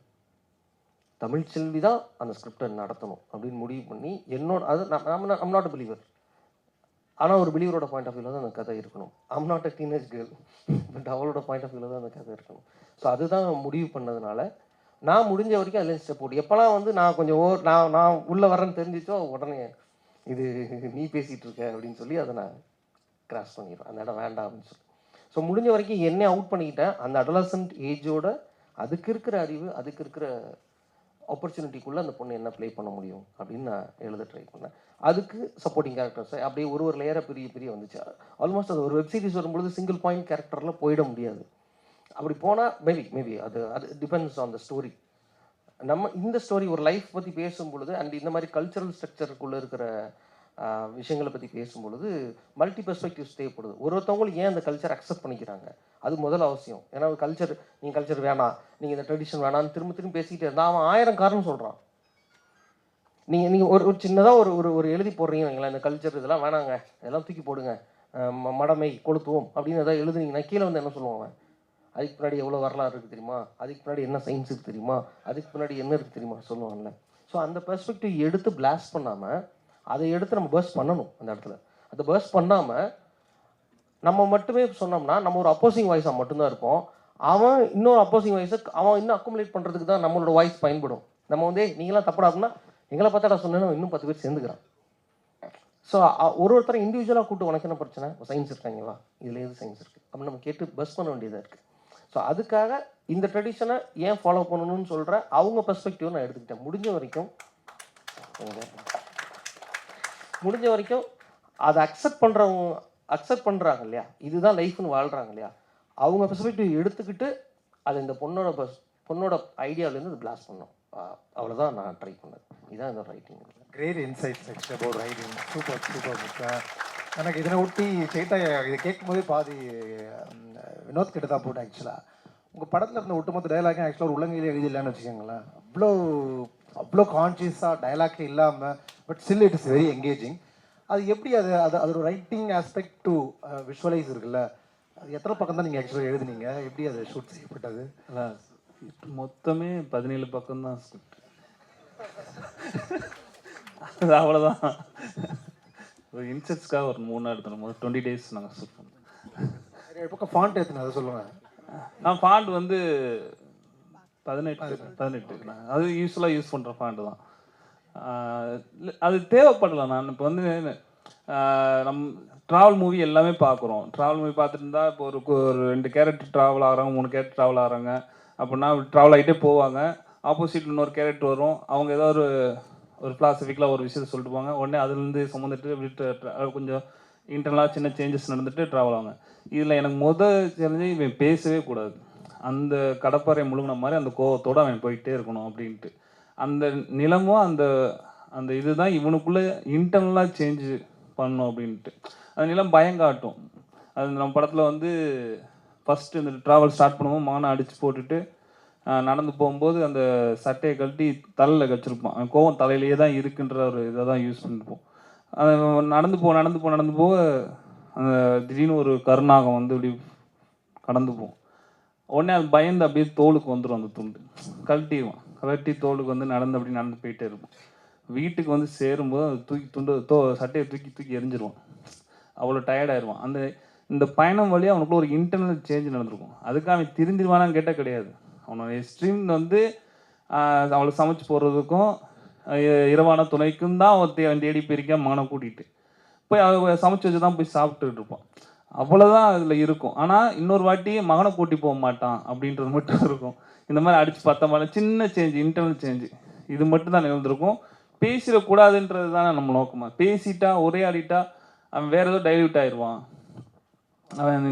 தமிழ் செல்வி தான் அந்த ஸ்கிரிப்டை நடத்தணும் அப்படின்னு முடிவு பண்ணி என்னோட அது ஐம் நாட் அ பிலீவர். ஆனால் ஒரு பிலீவரோட பாயிண்ட் ஆஃப் வியூவில் தான் அந்த கதை இருக்கணும். I'm not a teenage girl, but அவளோட பாயிண்ட் ஆஃப் வியூவில் தான் அந்த கதை இருக்கணும். ஸோ அதுதான் முடிவு பண்ணதுனால நான் முடிஞ்ச வரைக்கும் அதில் ஸ்டெப் போட்டு எப்போல்லாம் வந்து நான் கொஞ்சம் நான் உள்ளே வரேன்னு தெரிஞ்சிச்சோ உடனே இது நீ பேசிகிட்டு இருக்க அப்படின்னு சொல்லி அதை நான் கிராஸ் பண்ணிடுவேன், அந்த இடம் வேண்டாம் அப்படின்னு சொல்லி. ஸோ முடிஞ்ச வரைக்கும் என்னை அவுட் பண்ணிக்கிட்டேன். அந்த அடலசன்ட் ஏஜோட அதுக்கு இருக்கிற அறிவு, அதுக்கு இருக்கிற ஆப்பர்ச்சுனிட்டிக்குள்ளே அந்த பொண்ணு என்ன ப்ளே பண்ண முடியும் அப்படின்னு நான் எழுத ட்ரை பண்ணேன். அதுக்கு சப்போர்ட்டிங் கேரக்டர்ஸை அப்படியே ஒரு லேயராக பெரிய வந்துச்சு. ஆல்மோஸ்ட் அது ஒரு வெப் சீரிஸ் வரும்பொழுது சிங்கிள் பாயிண்ட் கேரக்டரில் போயிட முடியாது. அப்படி போனால் மேபி அது டிபெண்ட்ஸ் ஆன் த ஸ்டோரி. நம்ம இந்த ஸ்டோரி ஒரு லைஃப் பற்றி பேசும் பொழுது அண்ட் இந்த மாதிரி கல்ச்சரல் ஸ்ட்ரக்சருக்குள்ளே இருக்கிற விஷயங்களை பற்றி பேசும்பொழுது மல்டி பெர்ஸ்பெக்டிவ்ஸ் தேவைப்படுது. ஒருத்தவங்களுக்கு ஏன் அந்த கல்ச்சர் அக்செப்ட் பண்ணிக்கிறாங்க, அது முதல் அவசியம். ஏன்னா கல்ச்சர், நீங்கள் கல்ச்சர் வேணாம், நீங்கள் இந்த ட்ரெடிஷன் வேணான்னு திரும்ப பேசிக்கிட்டே இருந்தால் அவன் 1000 காரணம் சொல்கிறான். நீங்கள் ஒரு சின்னதாக ஒரு எழுதி போடுறீங்க வைங்களேன், இந்த கல்ச்சர் இதெல்லாம் வேணாங்க, இதெல்லாம் தூக்கி போடுங்க, மடமை கொளுத்துவோம் அப்படின்னு எதாவது எழுதுனீங்கன்னா கீழே வந்து என்ன சொல்லுவாங்க, அதுக்கு பின்னாடி எவ்வளோ வரலாறு இருக்குது தெரியுமா, அதுக்கு பின்னாடி என்ன சயின்ஸ் இருக்குது தெரியுமா, அதுக்கு பின்னாடி என்ன இருக்குது தெரியுமா சொல்லுவாங்கல்ல. ஸோ அந்த பெர்ஸ்பெக்டிவ் எடுத்து பிளாஸ்ட் பண்ணாமல் அதை எடுத்து நம்ம பர்ஸ்ட் பண்ணணும். அந்த இடத்துல அதை பர்ஸ்ட் பண்ணாமல் நம்ம மட்டுமே சொன்னோம்னா நம்ம ஒரு அப்போசிங் வாய்ஸாக மட்டும்தான் இருப்போம். அவன் இன்னொரு அப்போசிங் வாய்ஸை அவன் இன்னும் அக்குமுலேட் பண்ணுறதுக்கு தான் நம்மளோட வாய்ஸ் பயன்படும். நம்ம வந்து நீங்களாம் தப்படா அப்படின்னா எங்களை பார்த்தாடா சொன்னேன்னா இன்னும் 10 பேர் சேர்ந்துக்கிறான். ஸோ ஒருத்தரை இண்டிவிஜுவலாக கூப்பிட்டு உனக்கு என்ன பிரச்சனை, சயின்ஸ் இருக்காங்கவா, இதில் எது சயின்ஸ் இருக்குது அப்படின்னு நம்ம கேட்டு பஸ் பண்ண வேண்டியதாக இருக்குது. ஸோ அதுக்காக இந்த ட்ரெடிஷனை ஏன் ஃபாலோ பண்ணணும்னு சொல்கிற அவங்க பெர்ஸ்பெக்டிவ் நான் எடுத்துக்கிட்டேன். முடிஞ்ச வரைக்கும் அதை அக்செப்ட் பண்ணுறாங்க இல்லையா, இதுதான் லைஃப்னு வாழ்கிறாங்க இல்லையா, அவங்க பெர்ஸ்பெக்டிவ் எடுத்துக்கிட்டு அதை இந்த பொண்ணோட ஐடியாவிலேருந்து அது பிளாஸ்ட் பண்ணோம். அவ்வளோதான் நான் ட்ரை பண்ணேன். இதுதான் இந்த writing. Great insights next about writing. Super. எனக்கு இதனை ஒட்டி சேட்டா இதை கேட்கும்போதே பாதி வினோத் கிட்ட தான் போட்டு ஆக்சுவலாக உங்கள் படத்தில் இருந்த ஒட்டுமொத்த டைலாக்கும் ஆக்சுவலாக ஒரு உள்ளங்கையிலே எழுதிடலான்னு வச்சுக்கோங்களேன். அவ்வளோ கான்ஷியஸாக டைலாக்கே இல்லாமல் but still it is very engaging. அது எப்படி அது ஒரு ரைட்டிங் ஆஸ்பெக்ட் டு விஷுவலைஸ் இருக்குல்ல, அது எத்தனை பக்கம் தான் நீங்கள் ஆக்சுவலாக எழுதுனீங்க, எப்படி அது ஷூட் செய்யப்பட்டது? மொத்தமே 17 பக்கம்தான் ஸ்கிரிப்ட். அது அவ்வளோதான். ஒரு இன்செட்ஸ்க்காக ஒரு 3 நாள் எடுத்தோம். 20 days நாங்கள் ஷூட் பண்ணோம். நிறைய பக்கம் ஃபாண்ட் ஏற்றுன அதை சொல்லுவேன். ஃபாண்ட் வந்து 18 அது யூஸ்வலாக யூஸ் பண்ணுற ஃபாண்ட்டு தான். அது தேவைப்படலை. நான் இப்போ வந்து நம் ட்ராவல் மூவி எல்லாமே பார்க்குறோம். ட்ராவல் மூவி பார்த்துட்டு இருந்தால் இப்போ ஒரு 2 கேரக்டர் ட்ராவல் ஆகிறாங்க, 3 கேரக்டர் ட்ராவல் ஆகிறாங்க அப்படின்னா ட்ராவல் ஆகிட்டே போவாங்க. ஆப்போசிட்டில் இன்னொரு கேரக்டர் வரும், அவங்க ஏதோ ஒரு ஃபிலாசபிக்கலாக ஒரு விஷயத்தை சொல்லிட்டு போவாங்க. உடனே அதுலேருந்து சம்மந்துட்டு கொஞ்சம் இன்டர்னலாக சின்ன சேஞ்சஸ் நடந்துட்டு ட்ராவல் ஆவாங்க. இதில் எனக்கு தெரிஞ்சு இவன் பேசவே கூடாது. அந்த கடப்பாறை முழுங்கின மாதிரி அந்த கோவத்தோடு அவன் போயிட்டே இருக்கணும் அப்படின்ட்டு. அந்த நிலமும் அந்த அந்த இதுதான் இவனுக்குள்ளே இன்டர்னலாக சேஞ்சு பண்ணணும் அப்படின்ட்டு. அந்த நிலம் பயங்காட்டும். அது நம்ம படத்தில் வந்து ஃபஸ்ட்டு இந்த ட்ராவல் ஸ்டார்ட் பண்ணுவோம், மானை அடித்து போட்டுட்டு நடந்து போகும்போது அந்த சட்டையை கழட்டி தலையில் கழிச்சிருப்பான். அவன் கோவம் தலையிலேயே தான் இருக்குன்ற ஒரு இதை தான் யூஸ் பண்ணிருப்போம். நடந்து போக அந்த திடீர்னு ஒரு கருநாகம் வந்து இப்படி கடந்து போகும். உடனே அது பயந்து அப்படியே தோலுக்கு வந்துடும். அந்த துண்டு கழட்டி தோலுக்கு வந்து நடந்து போயிட்டே இருக்கும். வீட்டுக்கு வந்து சேரும்போது அது சட்டையை தூக்கி எரிஞ்சிருவான். அவ்வளோ டயர்டாயிருவான். இந்த பயணம் வழியாக அவனுக்குள்ள ஒரு இன்டர்னல் சேஞ்ச் நடந்திருக்கும். அதுக்காக அவன் திருந்திருவானான்னு கேட்டால் கிடையாது. அவனோட எக்ஸ்ட்ரீம் வந்து அவளுக்கு சமைச்சு போடுறதுக்கும் இரவான துணைக்கும் தான் அவன் தேடி போயிருக்கா. மகனை கூட்டிகிட்டு போய் அவ சமைச்சு வச்சு தான் போய் சாப்பிட்டுட்டு இருப்பான். அவ்வளோதான் அதில் இருக்கும். ஆனால் இன்னொரு வாட்டி மகனை கூட்டி போக மாட்டான் அப்படின்றது மட்டும் இருக்கும். இந்த மாதிரி அடித்து பார்த்தா மாதிரி சின்ன சேஞ்சு, இன்டர்னல் சேஞ்சு இது மட்டும் தான் நிகழ்ந்திருக்கும். பேசிடக்கூடாதுன்றது தானே நம்ம நோக்கமாக. பேசிட்டா ஒரே ஆடிட்டா அவன் வேறு ஏதோ டைல்யூட் ஆயிடுவான். அவன்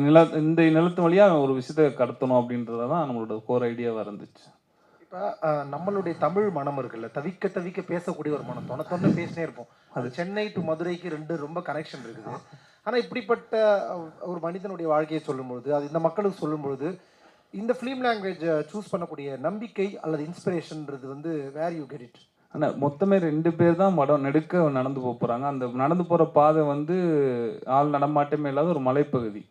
இந்த நிலத்து வழியாக அவன் ஒரு விஷயத்தை கடத்தணும் அப்படின்றத தான் நம்மளோட கோர் ஐடியாவாக இருந்துச்சு. இப்போ நம்மளுடைய தமிழ் மனம் இருக்குல்ல, தவிக்க பேசக்கூடிய ஒரு மனம். தொண்ண பேசினே இருப்போம். அது சென்னை டு மதுரைக்கு 2 ரொம்ப கனெக்ஷன் இருக்குது. ஆனால் இப்படிப்பட்ட ஒரு மனிதனுடைய வாழ்க்கையை சொல்லும்பொழுது, அது இந்த மக்களுக்கு சொல்லும்பொழுது, இந்த ஃபிலிம் லாங்குவேஜை சூஸ் பண்ணக்கூடிய நம்பிக்கை அல்லது இன்ஸ்பிரேஷன்ன்றது வந்து வேர் யூ கெட் இட்? ஆனால் மொத்தமே 2 பேர் தான் படம் நெடுக்க நடந்து போகிறாங்க. அந்த நடந்து போகிற பாதை வந்து ஆள் நடமாட்டமே இல்லாத ஒரு மலைப்பகுதி.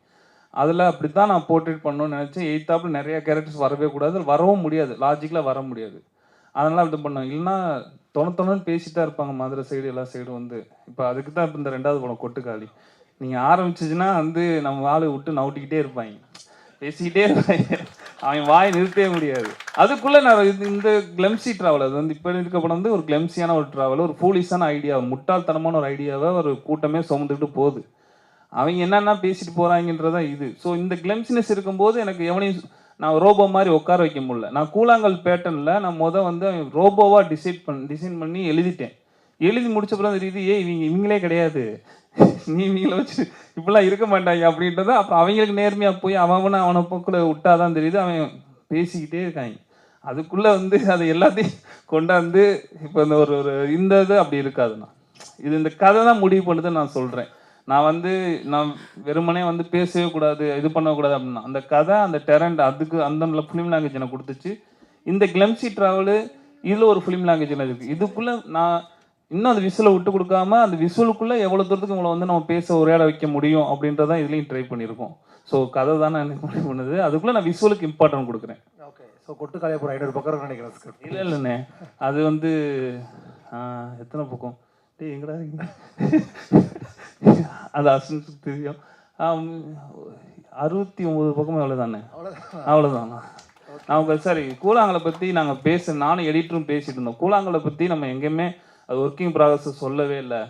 அதில் அப்படி தான் நான் போர்ட்ரேட் பண்ணணும்னு நினச்சேன். எய்த்தாப்பில் நிறைய கேரக்டர்ஸ் வரவே கூடாது, வரவும் முடியாது, லாஜிக்கலாக வர முடியாது. அதனால் அப்படி பண்ணோம். இல்லைன்னா தொணன்னு பேசிட்டு தான் இருப்பாங்க மதுரை சைடு எல்லா சைடும் வந்து. இப்போ அதுக்கு தான் இப்போ இந்த 2வது படம் கொட்டுக்காளி. நீங்கள் ஆரம்பிச்சிச்சுன்னா வந்து நம்ம ஆளை விட்டு நவுட்டிக்கிட்டே இருப்பாங்க, பேசிக்கிட்டே இருப்பாங்க, அவன் வாய் நிறுத்தவே முடியாது. அதுக்குள்ளே நான் இந்த கிளம்சி ட்ராவல், அது வந்து இப்போ இருக்க படம் வந்து ஒரு கிளம்சியான ஒரு ட்ராவல், ஒரு ஃபூலிஷான ஐடியா, முட்டாள்தனமான ஒரு ஐடியாவை ஒரு கூட்டமே சுமந்துக்கிட்டு போகுது. அவங்க என்னென்னா பேசிட்டு போகிறாங்கன்றதான் இது. ஸோ இந்த கிளம்சினஸ் இருக்கும்போது எனக்கு எவனையும் நான் ரோபோ மாதிரி உட்கார வைக்க முடியல. நான் கூழாங்கல் பேட்டர்னில் நான் வந்து ரோபோவாக டிசைன் பண்ணி எழுதிட்டேன். எழுதி முடிச்ச பிறகு தெரியுது, இவங்களே கிடையாது, இவங்கள வச்சு இப்படிலாம் இருக்க மாட்டாங்க அப்படின்றத. அப்புறம் அவங்களுக்கு நேர்மையாக போய் அவனை போக்கில் விட்டாதான் தெரியுது அவன் பேசிக்கிட்டே இருக்காங்க. அதுக்குள்ளே வந்து அதை எல்லாத்தையும் கொண்டாந்து இப்போ இந்த ஒரு இந்த இது அப்படி இருக்காதுண்ணா. இது இந்த கதை தான் முடிவு பண்ணுதுன்னு நான் சொல்கிறேன். நான் வெறுமனே வந்து பேசவே கூடாது, இது பண்ணக்கூடாது அப்படின்னா அந்த கதை, அந்த டெரண்ட், அதுக்கு அந்த ஃபிலிம் லாங்குவேஜ் எனக்கு கொடுத்துச்சு. இந்த கிளம்சி ட்ராவலு இதில் ஒரு ஃபிலிம் லாங்குவேஜ் எனக்கு இருக்குது. இதுக்குள்ளே நான் இன்னும் அந்த விசுவலை விட்டு கொடுக்காம அந்த விசுவலுக்குள்ளே எவ்வளோ தூரத்துக்கு உங்களை வந்து நம்ம பேச உரையாட வைக்க முடியும் அப்படின்றதான் இதுலேயும் ட்ரை பண்ணியிருக்கோம். ஸோ கதை தானே எனக்கு முடிவு பண்ணுது. அதுக்குள்ளே நான் விசுவலுக்கு இம்பார்ட்டன்ட் கொடுக்குறேன். ஓகே. ஸோ கொட்டுக்காலே ஒரு 500 பக்கம் நினைக்கிறேன் ஸ்கிரிப்ட். இல்லைண்ணே, அது வந்து எத்தனை பக்கம் எங்கடா அது அசனுக்கு தெரியும். 69 பக்கமே அவ்வளோதானே. அவ்வளோதாண்ணா. அவங்க சரி கூழாங்கலை பற்றி நாங்கள் நானும் எடிட்டரும் பேசிகிட்டு இருந்தோம். கூழாங்கலை பற்றி நம்ம எங்கேயுமே அது ஒர்க்கிங் ப்ராசஸ் சொல்லவே இல்லை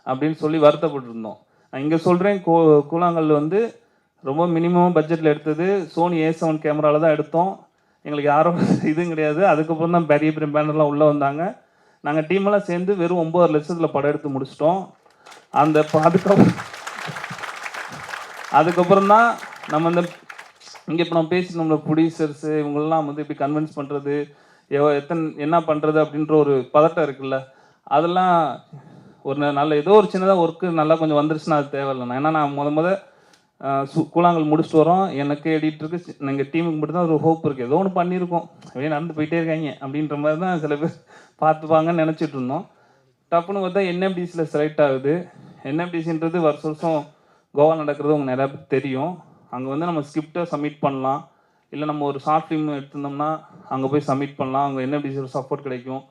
அப்படின்னு சொல்லி வருத்தப்பட்டுருந்தோம். நான் இங்கே சொல்கிறேன், கூழாங்கல் வந்து ரொம்ப மினிமம் பட்ஜெட்டில் எடுத்தது. சோனி A7 கேமராவில் தான் எடுத்தோம். எங்களுக்கு யாரும் இதுவும் கிடையாது. அதுக்கப்புறம் தான் பெரிய பெரிய பேனர்லாம் உள்ளே வந்தாங்க. நாங்கள் டீமெல்லாம் சேர்ந்து வெறும் 9 லட்சத்தில் படம் எடுத்து முடிச்சிட்டோம். அதுக்கப்புறம் தான் நம்ம இங்கே இப்போ நம்ம பேசி நம்மளோட ப்ரொடியூசர்ஸு இவங்களெலாம் வந்து இப்படி கன்வின்ஸ் பண்ணுறது, என்ன பண்ணுறது அப்படின்ற ஒரு பதட்டம் இருக்குல்ல, அதெல்லாம் ஒரு நல்ல ஏதோ ஒரு சின்னதாக ஒர்க்கு நல்லா கொஞ்சம் வந்துருச்சுன்னா அது தேவையில்லைண்ணா. ஏன்னா நான் கூழாங்கல் முடிச்சுட்டு வரோம். எனக்கு எடிட்டருக்கு எங்கள் டீமுக்கு மட்டும்தான் ஒரு ஹோப் இருக்குது, ஏதோ ஒன்று பண்ணியிருக்கோம், அப்படியே நடந்து போயிட்டே இருக்காங்க அப்படின்ற மாதிரி தான் சில பேர் பார்த்துப்பாங்கன்னு நினச்சிட்டு இருந்தோம். டப்புன்னு பார்த்தா NFDCயில் செலக்ட் ஆகுது. NFDCன்றது வருஷம் கோவா நடக்கிறது உங்களுக்கு நிறையா பேர் தெரியும். அங்கே வந்து நம்ம ஸ்கிரிப்டை சப்மிட் பண்ணலாம், இல்லை நம்ம ஒரு ஷார்ட் ஃபிலிம் எடுத்திருந்தோம்னா அங்கே போய் சப்மிட் பண்ணலாம், அங்கே என்ன இப்படி சப்போர்ட் கிடைக்கும்.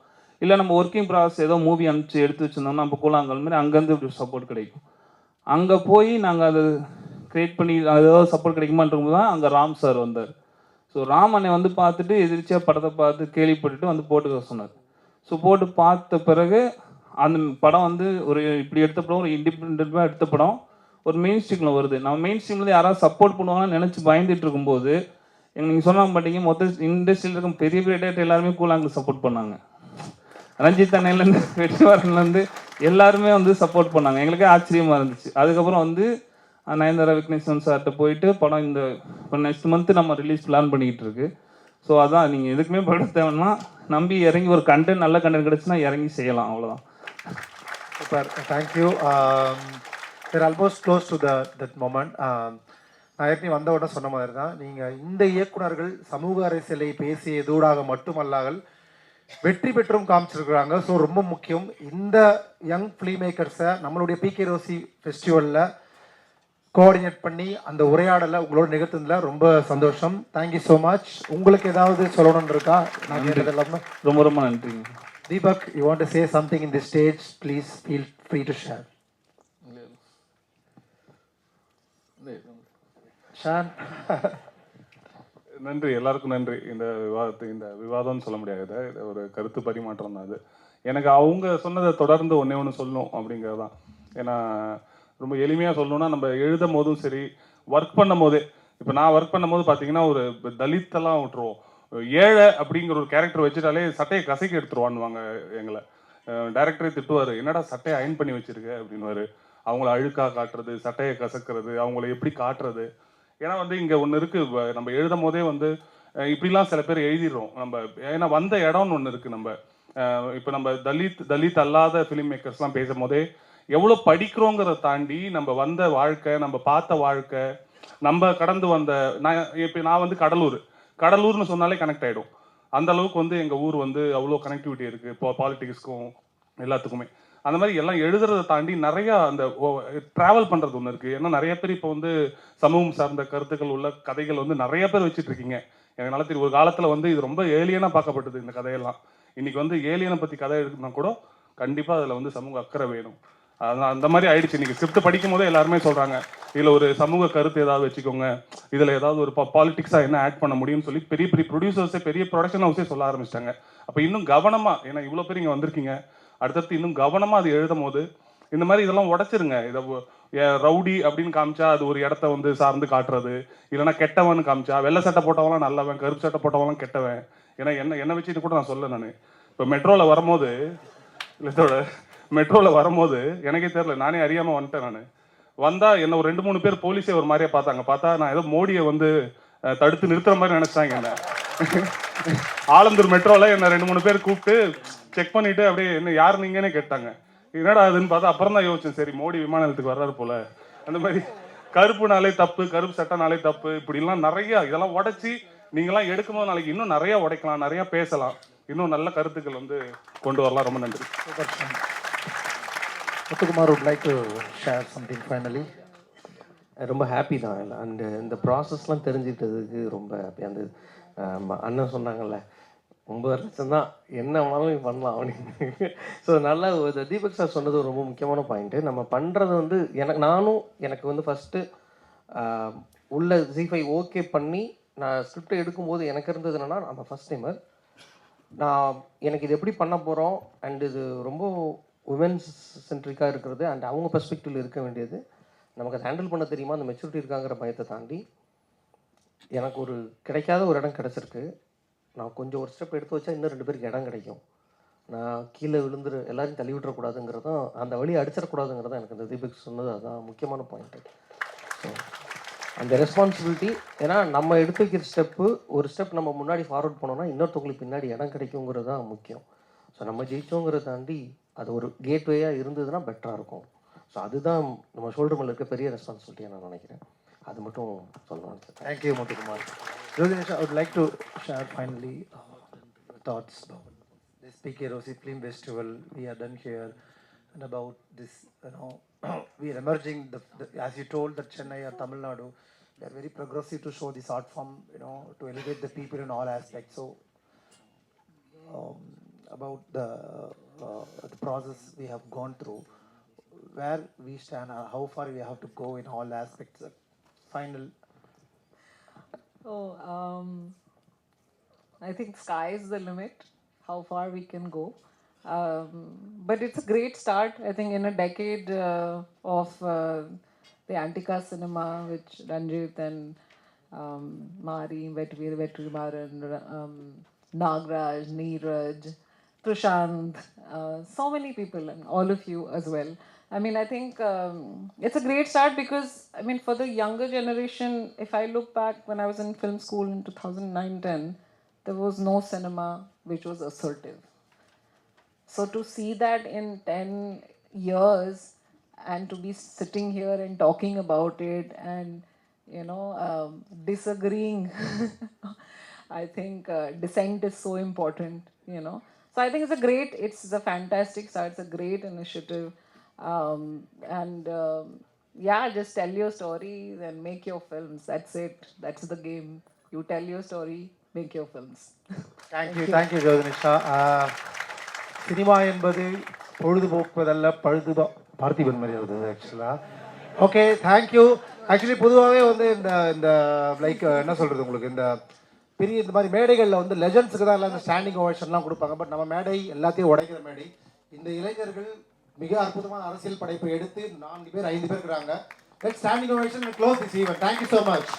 இல்லை நம்ம ஒர்க்கிங் ப்ராசஸ் ஏதோ மூவி அனுப்பிச்சு எடுத்து வச்சுருந்தோம்னா இப்போ கூழாங்கல் மாதிரி அங்கேருந்து இப்படி சப்போர்ட் கிடைக்கும். அங்கே போய் நாங்கள் அதை க்ரியேட் பண்ணி அது ஏதாவது சப்போர்ட் கிடைக்குமான்றது தான் அங்கே ராம் சார் வந்தார். ஸோ ராம் அண்ணை வந்து பார்த்துட்டு எதிர்ச்சியாக படத்தை பார்த்து கேள்விப்பட்டுட்டு வந்து போட்டுக்க சொன்னார். ஸோ போட்டு பார்த்த பிறகு அந்த படம் வந்து ஒரு இப்படி எடுத்த படம் ஒரு இண்டிபெண்ட்டாக எடுத்த படம் ஒரு மெயின் ஸ்ட்ரீமில் வருது. நம்ம மெயின் ஸ்ட்ரீம்லேருந்து யாராவது சப்போர்ட் பண்ணுவாங்கன்னு நினச்சி பயந்துட்டு இருக்கும்போது நீங்கள் சொன்ன மாட்டீங்க, மொத்த இண்டஸ்ட்ரியில் இருக்கும் பெரிய பெரிய டேரக்டர் எல்லாருமே கூழாங்கல் சப்போர்ட் பண்ணாங்க. ரஞ்சித் அண்ணன்லேருந்து வெற்றிவாரன்லேருந்து எல்லாருமே வந்து சப்போர்ட் பண்ணாங்க. எங்களுக்கே ஆச்சரியமாக இருந்துச்சு. அதுக்கப்புறம் வந்து நயன்தாரா விக்னேஸ்வரன் சார்கிட்ட போயிட்டு படம் இந்த நெக்ஸ்ட் மந்த்து நம்ம ரிலீஸ் பிளான் பண்ணிக்கிட்டு இருக்கு. ஸோ அதான் நீங்கள் எதுக்குமே படம் தேவைன்னா நம்பி இறங்கி ஒரு கண்டென்ட் நல்ல கண்டென்ட் கிடச்சுன்னா இறங்கி செய்யலாம், அவ்வளோதான். Super, thank you. There almost close to that moment. நான் ஏற்கனவே வந்த உடனே சொன்ன மாதிரி தான், நீங்கள் இந்த இயக்குனர்கள் சமூக அரசியலை பேசியதூடாக மட்டுமல்லாமல் வெற்றி பெற்றும் காமிச்சிருக்கிறாங்க. ஸோ ரொம்ப முக்கியம் இந்த யங் ஃபிலிம் மேக்கர்ஸை நம்மளுடைய பிகே ரோசி ஃபெஸ்டிவலில் கோஆர்டினேட் பண்ணி அந்த உரையாடலை உங்களோட நிகழ்த்துனதுல ரொம்ப சந்தோஷம். Thank you so much. உங்களுக்கு ஏதாவது சொல்லணும்னு இருக்கா? நான் எல்லாமே ரொம்ப ரொம்ப நன்றிங்க. Deepak, you want to say something in this stage? Please feel free to share. Shan. நன்றி, எல்லாருக்கும் நன்றி. இந்த விவாதம்னு சொல்ல முடியாது, ஒரு கருத்து பரிமாற்றம் தான் அது. எனக்கு அவங்க சொன்னதை தொடர்ந்து ஒன்றே ஒன்று சொல்லணும் அப்படிங்கிறது தான். ஏன்னா ரொம்ப எளிமையாக சொல்லணும்னா, நம்ம எழுதும் போதும் சரி, ஒர்க் பண்ணும் போதே, இப்போ நான் ஒர்க் பண்ணும் போது பார்த்தீங்கன்னா ஒரு தலித்தெல்லாம் விட்டுருவோம், ஏழை அப்படிங்கிற ஒரு கேரக்டர் வச்சுட்டாலே சட்டையை கசக்கி எடுத்துருவான்னுவாங்க. எங்களை டைரக்டரே திட்டுவார், என்னடா சட்டையை அயன் பண்ணி வச்சிருக்க அப்படின்னுவாரு. அவங்கள அழுக்காக காட்டுறது, சட்டையை கசக்கிறது, அவங்கள எப்படி காட்டுறது. ஏன்னா வந்து இங்கே ஒன்று இருக்குது, நம்ம எழுதும் போதே வந்து இப்படிலாம் சில பேர் எழுதிடுறோம் நம்ம. ஏன்னா வந்த இடம்னு ஒன்று இருக்குது. நம்ம இப்போ நம்ம தலித் அல்லாத ஃபிலிம் மேக்கர்ஸ்லாம் பேசும் போதே எவ்வளோ படிக்கிறோங்கிறத தாண்டி நம்ம வந்த வாழ்க்கை, நம்ம பார்த்த வாழ்க்கை, நம்ம கடந்து வந்த நான் வந்து கடலூர்னு சொன்னாலே கனெக்ட் ஆகிடும். அந்த அளவுக்கு வந்து எங்கள் ஊர் வந்து அவ்வளோ கனெக்டிவிட்டி இருக்குது இப்போ பாலிட்டிக்ஸ்க்கும் எல்லாத்துக்குமே. அந்த மாதிரி எல்லாம் எழுதுறதை தாண்டி நிறையா அந்த ட்ராவல் பண்ணுறது ஒன்று இருக்குது. ஏன்னா நிறைய பேர் இப்போ வந்து சமூகம் சார்ந்த கருத்துக்கள் உள்ள கதைகள் வந்து நிறைய பேர் வச்சுட்ருக்கீங்க. எனக்கு நல்லா தெரியும், ஒரு காலத்தில் வந்து இது ரொம்ப ஏலியனாக பார்க்கப்பட்டது இந்த கதையெல்லாம். இன்றைக்கி வந்து ஏலியனை பற்றி கதை எடுக்கணும்னா கூட கண்டிப்பாக அதில் வந்து சமூக அக்கறை வேணும். அதனால் அந்த மாதிரி ஆயிடுச்சு. இன்றைக்கி ஸ்கிரிப்ட் படிக்கும் போதே எல்லாருமே சொல்கிறாங்க, இதில் ஒரு சமூக கருத்து ஏதாவது வச்சுக்கோங்க, இதில் ஏதாவது ஒரு பாலிட்டிக்ஸாக என்ன ஆட் பண்ண முடியும்னு சொல்லி பெரிய பெரிய ப்ரொடியூசர்ஸே, பெரிய ப்ரொடக்ஷன் ஹவுஸே சொல்ல ஆரம்பிச்சிட்டாங்க. அப்போ இன்னும் கவனமாக, ஏன்னா இவ்வளோ பேர் இங்கே வந்திருக்கீங்க, அடுத்தடுத்து இன்னும் கவனமாக அது எழுதும் போது இந்த மாதிரி இதெல்லாம் உடச்சிருங்க. இதை ரவுடி அப்படின்னு காமிச்சா அது ஒரு இடத்த வந்து சார்ந்து காட்டுறது, இல்லைனா கெட்டவன் காமிச்சா வெள்ளை சட்டை போட்டவங்களாம் நல்லவன், கருப்பு சட்டை போட்டவங்களாம் கெட்டவன். ஏன்னா என்ன வச்சுட்டு கூட நான் சொல்ல, நான் இப்போ மெட்ரோவில் வரும்போது எனக்கே தெரியல, நானே அறியாமல் வந்துட்டேன். நான் வந்தால் என்ன ஒரு 2-3 பேர் போலீஸே ஒரு மாதிரியே பார்த்தாங்க. பார்த்தா நான் ஏதோ மோடியை வந்து தடுத்து நிறுத்துற மாதிரி நினச்சாங்க. என்ன ஆலந்தூர் மெட்ரோவில் என்ன 2-3 பேர் கூப்பிட்டு செக் பண்ணிவிட்டு அப்படியே என்ன யார் நீங்கன்னே கேட்டாங்க. என்னடா அதுன்னு பார்த்தா அப்புறம் தான் யோசிச்சேன், சரி மோடி விமான நிலையத்துக்கு வர்றாரு போல. அந்த மாதிரி கருப்புனாலே தப்பு, கருப்பு சட்டைனாலே தப்பு, இப்படிலாம் நிறையா இதெல்லாம் உடைச்சி நீங்களாம் எடுக்கும்போது நாளைக்கு இன்னும் நிறையா உடைக்கலாம், நிறையா பேசலாம், இன்னும் நல்ல கருத்துக்கள் வந்து கொண்டு வரலாம். ரொம்ப நன்றி. Muthukumar would like to share something finally. ரொம்ப ஹாப்பி தான். அண்ட் இந்த ப்ராசஸ்லாம் தெரிஞ்சுக்கிட்டதுக்கு ரொம்ப ஹாப்பி. அந்த அண்ணன் சொன்னாங்கல்ல 9 லட்சம் தான் என்ன வேணாலும் பண்ணலாம் அப்படின்னு. ஸோ நல்லா தீபக் சார் சொன்னது ரொம்ப முக்கியமான பாயிண்ட்டு. நம்ம பண்ணுறது வந்து எனக்கு வந்து ஃபஸ்ட்டு உள்ள Z5 ஓகே பண்ணி நான் ஸ்கிரிப்டை எடுக்கும்போது எனக்கு இருந்தது என்னென்னா, நம்ம ஃபஸ்ட் டைமர், எனக்கு இது எப்படி பண்ண போகிறோம், அண்ட் இது ரொம்ப உமன்ஸ் சென்ட்ரிக்காக இருக்கிறது, அண்ட் அவங்க பெர்ஸ்பெக்டிவில் இருக்க வேண்டியது, நமக்கு அதை ஹேண்டில் பண்ண தெரியுமா, அந்த மெச்சூரிட்டி இருக்காங்கிற பயத்தை தாண்டி எனக்கு ஒரு கிடைக்காத ஒரு இடம் கிடச்சிருக்கு. நான் கொஞ்சம் ஒரு ஸ்டெப் எடுத்து வச்சா இன்னும் 2 பேருக்கு இடம் கிடைக்கும். நான் கீழே விழுந்துரு எல்லாரையும் தள்ளி விட்டுறக்கூடாதுங்கிறதும், அந்த வழியை அடிச்சிடக்கூடாதுங்கிறதும் எனக்கு இந்த தீபக் சொன்னது அதுதான் முக்கியமான பாயிண்ட்டு. ஸோ அந்த ரெஸ்பான்சிபிலிட்டி, ஏன்னா நம்ம எடுத்து வைக்கிற ஒரு ஸ்டெப் நம்ம முன்னாடி ஃபார்வர்ட் பண்ணோம்னா இன்னொருத்தவங்களுக்கு பின்னாடி இடம் கிடைக்குங்கிறது தான் முக்கியம். ஸோ நம்ம ஜெயிச்சோங்கிறத தாண்டி அது ஒரு கேட்வேயாக இருந்ததுன்னா பெட்டராக இருக்கும். ஸோ அதுதான் நம்ம ஷோல்டர் மேலே இருக்க பெரிய ரெஸ்பான்சிபிலிட்டியாக நான் நினைக்கிறேன். அது மட்டும் சொல்லணும். Thank you Muthukumar. Rajneesh, I would like to share finally thoughts about this PK Rosi Film Festival we are done here, and about this, we are emerging, as you told, that Chennai or Tamil Nadu, they're very progressive to show this art form, to elevate the people in all aspects. So about the process we have gone through, where we stand, how far we have to go in all aspects. Final. Oh, I think sky is the limit, how far we can go. But it's a great start, I think, in a decade of the Antica cinema, which Ranjit and Mari, Vetrimaran, Nagraj, Neeraj, Prashant, so many people, and all of you as well. I mean, I think it's a great start because, I mean, for the younger generation, if I look back when I was in film school in 2009-10, there was no cinema which was assertive. So to see that in 10 years and to be sitting here and talking about it and, disagreeing, I think dissent is so important. So I think it's a fantastic start, it's a great initiative. And yeah, just tell your stories and make your films. That's it. That's the game. You tell your story, make your films. Thank you, Jyotinisha. Cinema என்பது பொழுதுபோக்குவதல்ல பார்த்திபன் மாதிரி இருந்தது ஆக்சுவலாக. Okay, thank you. Actually பொதுவாகவே வந்து இந்த இந்த like என்ன சொல்கிறது, உங்களுக்கு இந்த பெரிய இந்த மாதிரி மேடைகளில் வந்து லெஜண்ட்ஸுக்கு தான் எல்லாம் இந்த ஸ்டாண்டிங் ஓவேஷன்லாம் கொடுப்பாங்க. பட் நம்ம மேடை எல்லாத்தையும் உடைக்கிற மேடை. இந்த இளைஞர்கள் மிக அற்புதமான அரசியல் படைப்பை எடுத்து 4 பேர் 5 பேர் இருக்கிறாங்க. Let's standing ovation and close this event. Thank you so much.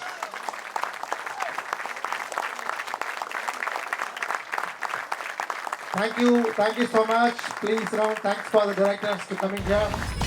Thank you so much. Please, round. Thanks for the directors to coming here.